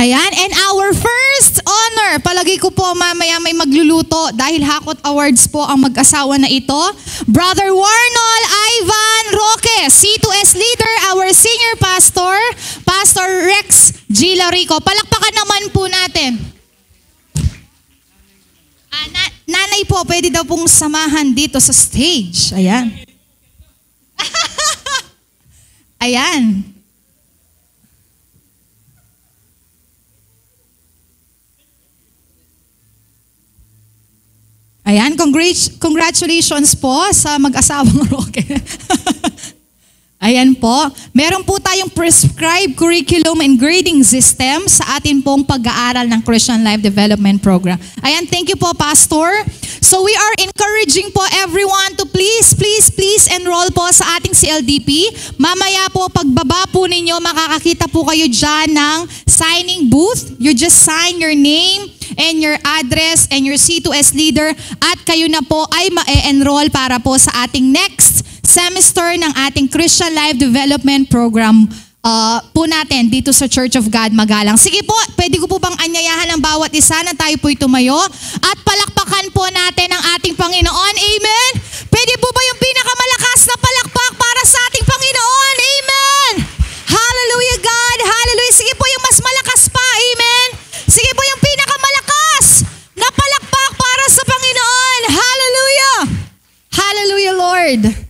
Ayan, and our first honor, palagi ko po mamaya may magluluto dahil Hakot Awards po ang mag-asawa na ito. Brother Warnol Ivan Roque, C2S leader, our senior pastor, Pastor Rex G. Larico. Palakpakan naman po natin. Nanay po, pwede daw pong samahan dito sa stage. Ayan. Ayan. Ayan, congratulations po sa mag-asawang Roque. Ayan po. Meron po tayong prescribed curriculum and grading system sa atin pong pag-aaral ng Christian Life Development Program. Ayan, thank you po, Pastor. So we are encouraging po everyone to please enroll po sa ating CLDP. Mamaya po, pagbaba po ninyo, makakakita po kayo dyan ng signing booth. You just sign your name and your address and your C2S leader at kayo na po ay ma-enroll para po sa ating next semester ng ating Christian Life Development Program po natin dito sa Church of God Magalang. Sige po, pwede ko po bang anyayahan ang bawat isa na tayo po'y tumayo at palakpakan po natin ang ating Panginoon. Amen? Pwede po ba yung pinakamalakas na palakpak para sa ating Panginoon? Amen! Hallelujah, God! Hallelujah! Sige po yung mas malakas pa. Amen? Sige po yung pinakamalakas na palakpak para sa Panginoon. Hallelujah! Hallelujah, Lord!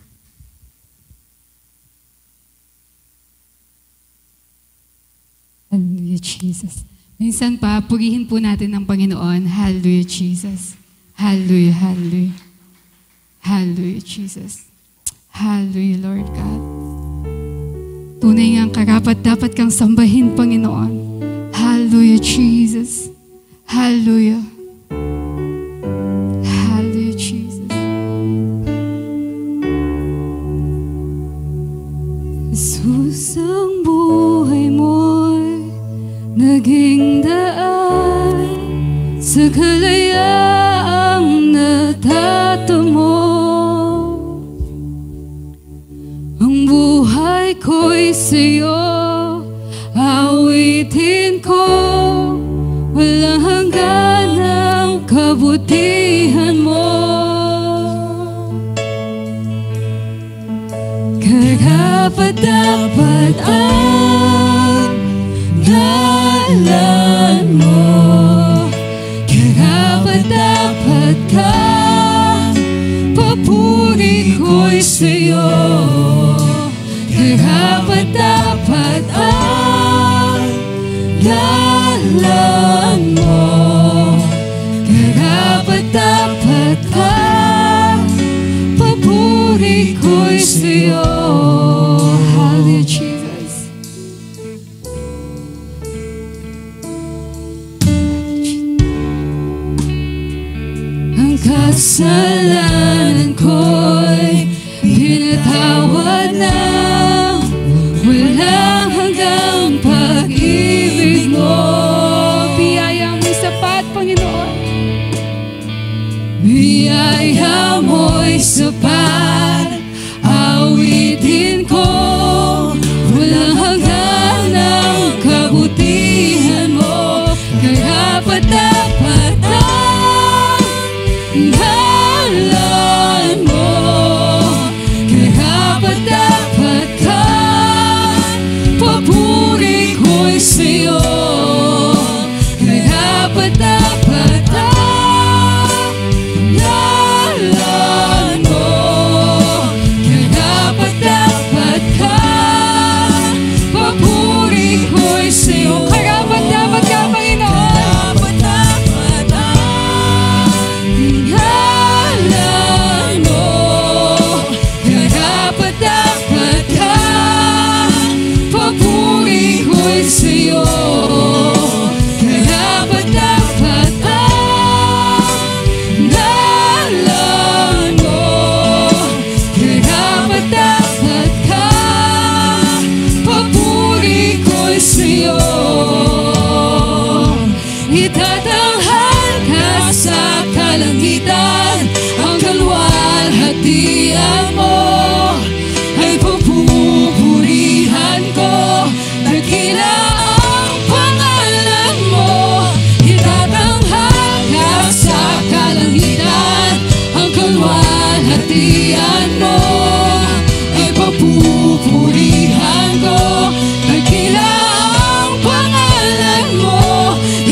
Hallelujah, Jesus. Minsan pa, purihin po natin ang Panginoon. Hallelujah, Jesus. Hallelujah, hallelujah. Hallelujah, Jesus. Hallelujah, Lord God. Tunay nga karapat dapat kang sambahin, Panginoon. Hallelujah, Jesus. Hallelujah. Hallelujah, Jesus. Jesus, ang buhay mo'y naging daan sa kalayaang natatamo. Ang buhay ko'y sa'yo, awitin ko, walang hanggan ang kabutihan mo. Karapat-dapat ang ngalan mo, karapat-dapat ka, papuri ko'y sa'yo. Karapat-dapat ang ngalan mo, karapat-dapat ka, papuri ko'y sa'yo. Hallelujah, Jesus. Ang kasalanan ko'y pinatawad na, walang hanggang pag-ibig. mo'y sapat. Awitin ko, walang hanggan ang kabutihan mo. Karapat-dapat ang ngalan mo. Karapat-dapat ka, papuri ko'y sa'yo. Karapat-dapat ang ngalan mo. Karapat-dapat ka, papuri ko'y sa'yo. Karapat-dapat ka, Panginoon. Karapat-dapat ang ngalan mo. Karapat-dapat ka, papuri ko'y sa'yo. Karapat-dapat ang ngalan mo. Karapat-dapat ka, papuri ko'y sa'yo. Itatanghal ka sa kalangitan, ang kalwalhatian mo ay papupurihan ko. Dakila ang pangalan mo. Itatanghal ka sa kalangitan, ang kalwalhatian mo ay papupurihan ko. Dakila ang pangalan mo.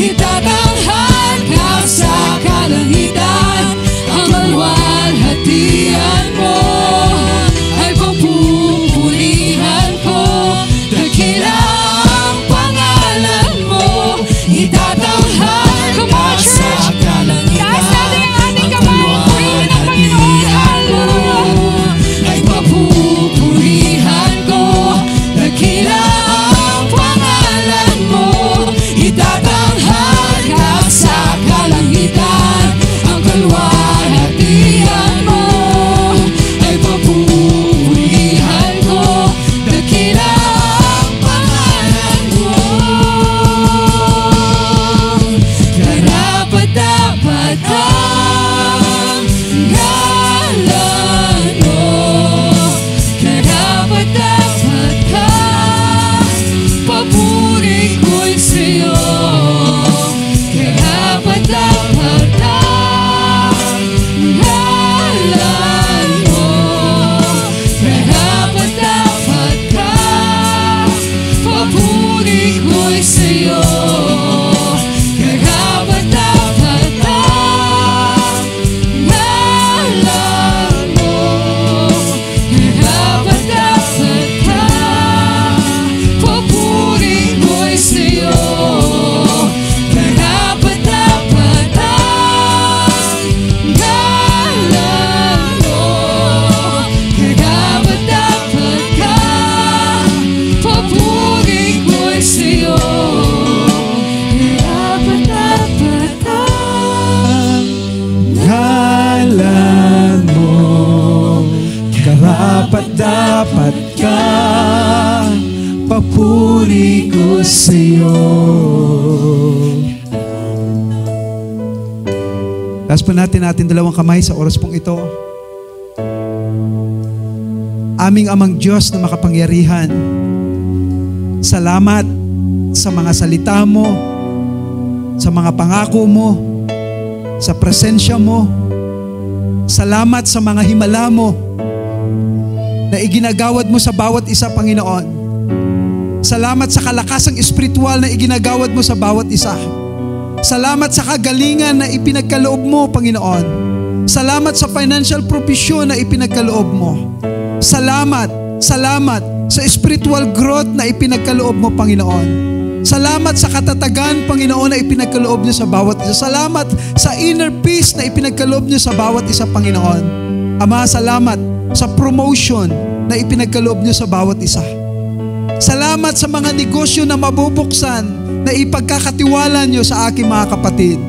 Itatanghal ka sa kalangitan, ang kalwalhatian mo ay papupurihan ko. Dakila ang pangalan mo. Itatanghal ka sa kalangitan, taas natin ang ating kamay. Purihin ang Panginoon. Hallelujah. Ay papupurihan ko. Dakila ang pangalan mo. Itatanghal ka sa kalangitan, ang kalwalhatian mo ay papupurihan ko. Dakila ang pangalan mo. Karapat-dapat ang ngalan mo. Karapat-dapat ka, papuri ko'y sa'yo. Karapat-dapat ang ngalan mo. Karapat-dapat ka, papuri ko'y sa'yo. Karapat-dapat ang ngalan mo. Karapat-dapat ka, papuri ko'y sa'yo. Karapat-dapat ang ngalan mo. Karapat-dapat ka, papuri ko'y sa'yo. Karapat-dapat ang Ngalan mo, karapat-dapat ka, papuri ko sa'yo. Taas po natin dalawang kamay sa oras pong ito. Aming Amang Diyos na makapangyarihan, salamat sa mga salita mo, sa mga pangako mo, sa presensya mo. Salamat sa mga himala mo na iginagawad mo sa bawat isa, Panginoon. Salamat sa kalakasang espiritual na iginagawad mo sa bawat isa. Salamat sa kagalingan na ipinagkaloob mo, Panginoon. Salamat sa financial provision na ipinagkaloob mo. Salamat sa spiritual growth na ipinagkaloob mo, Panginoon. Salamat sa katatagan, Panginoon, na ipinagkaloob niyo sa bawat isa. Salamat sa inner peace na ipinagkaloob niyo sa bawat isa, Panginoon. Ama, salamat sa promotion na ipinagkaloob niyo sa bawat isa. Salamat sa mga negosyo na mabubuksan na ipagkakatiwala niyo sa aking mga kapatid.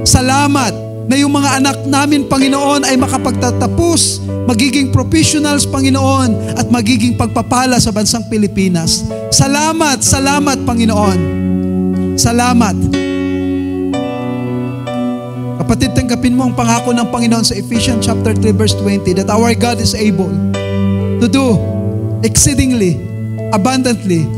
Salamat na yung mga anak namin, Panginoon, ay makapagtatapos, magiging professionals, Panginoon, at magiging pagpapala sa bansang Pilipinas. Salamat, Panginoon. Salamat. Kapatid, tanggapin mo ang pangako ng Panginoon sa Ephesians chapter 3 verse 20 that our God is able to do exceedingly, abundantly,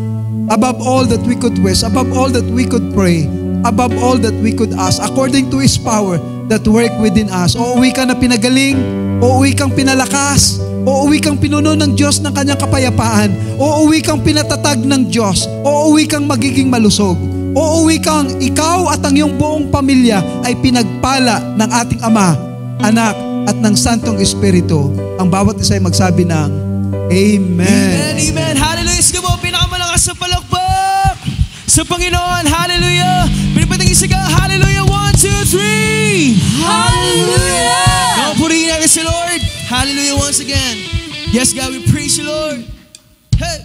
above all that we could wish, above all that we could pray, above all that we could ask, according to His power that work within us. Uuwi ka na pinagaling, uuwi kang pinalakas, uuwi kang pinuno ng Diyos ng kanyang kapayapaan, uuwi kang pinatatag ng Diyos, uuwi kang magiging malusog, uuwi kang ikaw at ang iyong buong pamilya ay pinagpala ng ating Ama, Anak at ng Santong Espiritu. Ang bawat isa ay magsabi ng Amen. Amen, amen. Hallelujah. Sige po, pinakamalakas sa palakpak sa Panginoon. Hallelujah. Pinapatingin sa ka. Hallelujah. 1, 2, 3. Hallelujah! Purihin natin si Lord. Hallelujah once again. Yes, God, we praise you, Lord. Hey.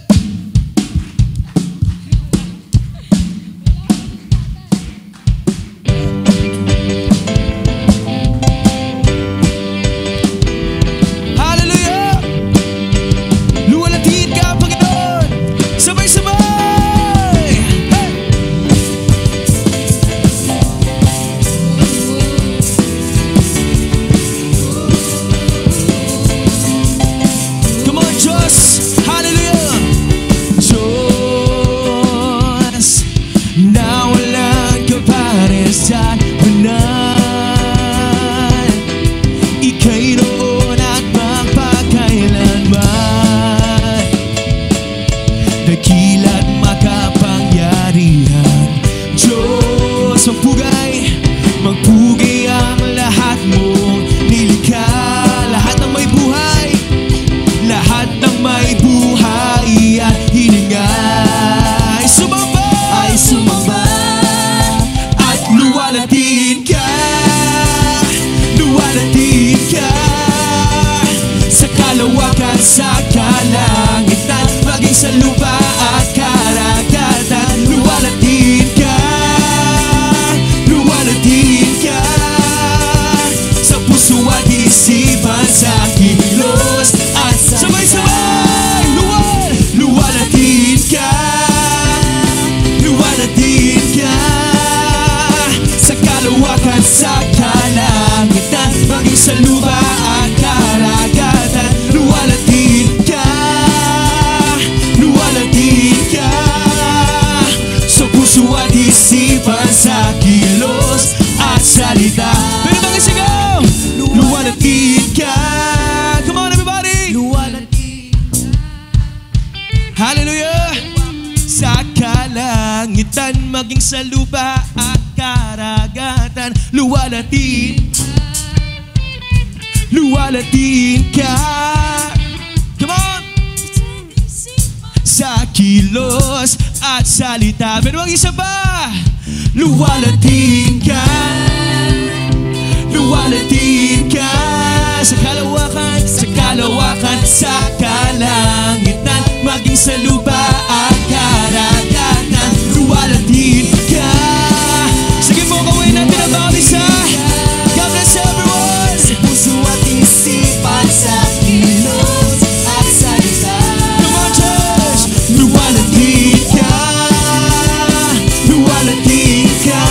Maging sa lupa at karagatan, luwalatin ka. Come on! Sa kilos at salita. Pero ang isa pa, luwalatin ka sa kalawakan, sa kalangitan, maging sa lupa at karagatan, luwalatin ka. Sige po, kawin natin ang bawat isa. God bless everyone. Sa puso at isipan, sa kilos at salita. Come on, church! Luwalatin ka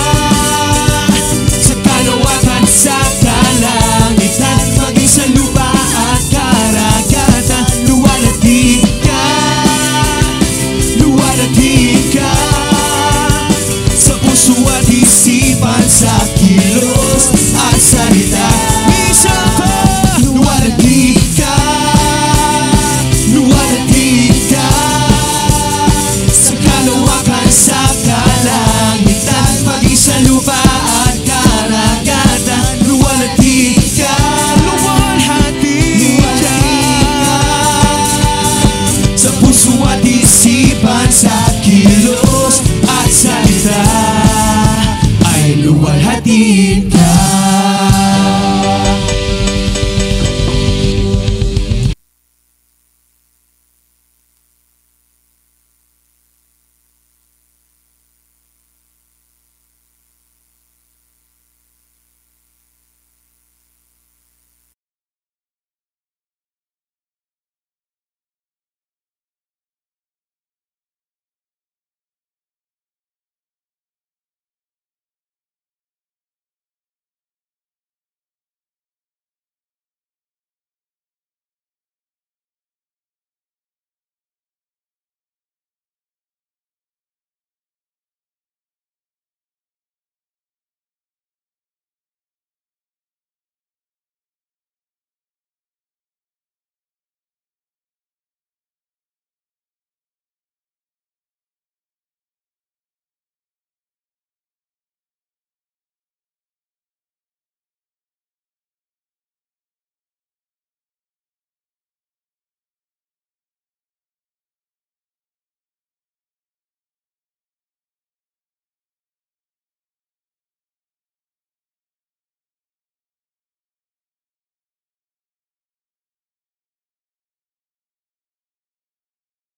sa kalawakan, sa kalangitan, maging sa lupa at karagatan, luwalatin ka sa puso at isipan, sa kilos at salita. Isa pa, luwalatin ka sa kalawakan, sa kalangitan, maging sa lupa at karagatan, luwalatin ka sa puso at isipan, sa kilos at salita, ay luwalhatin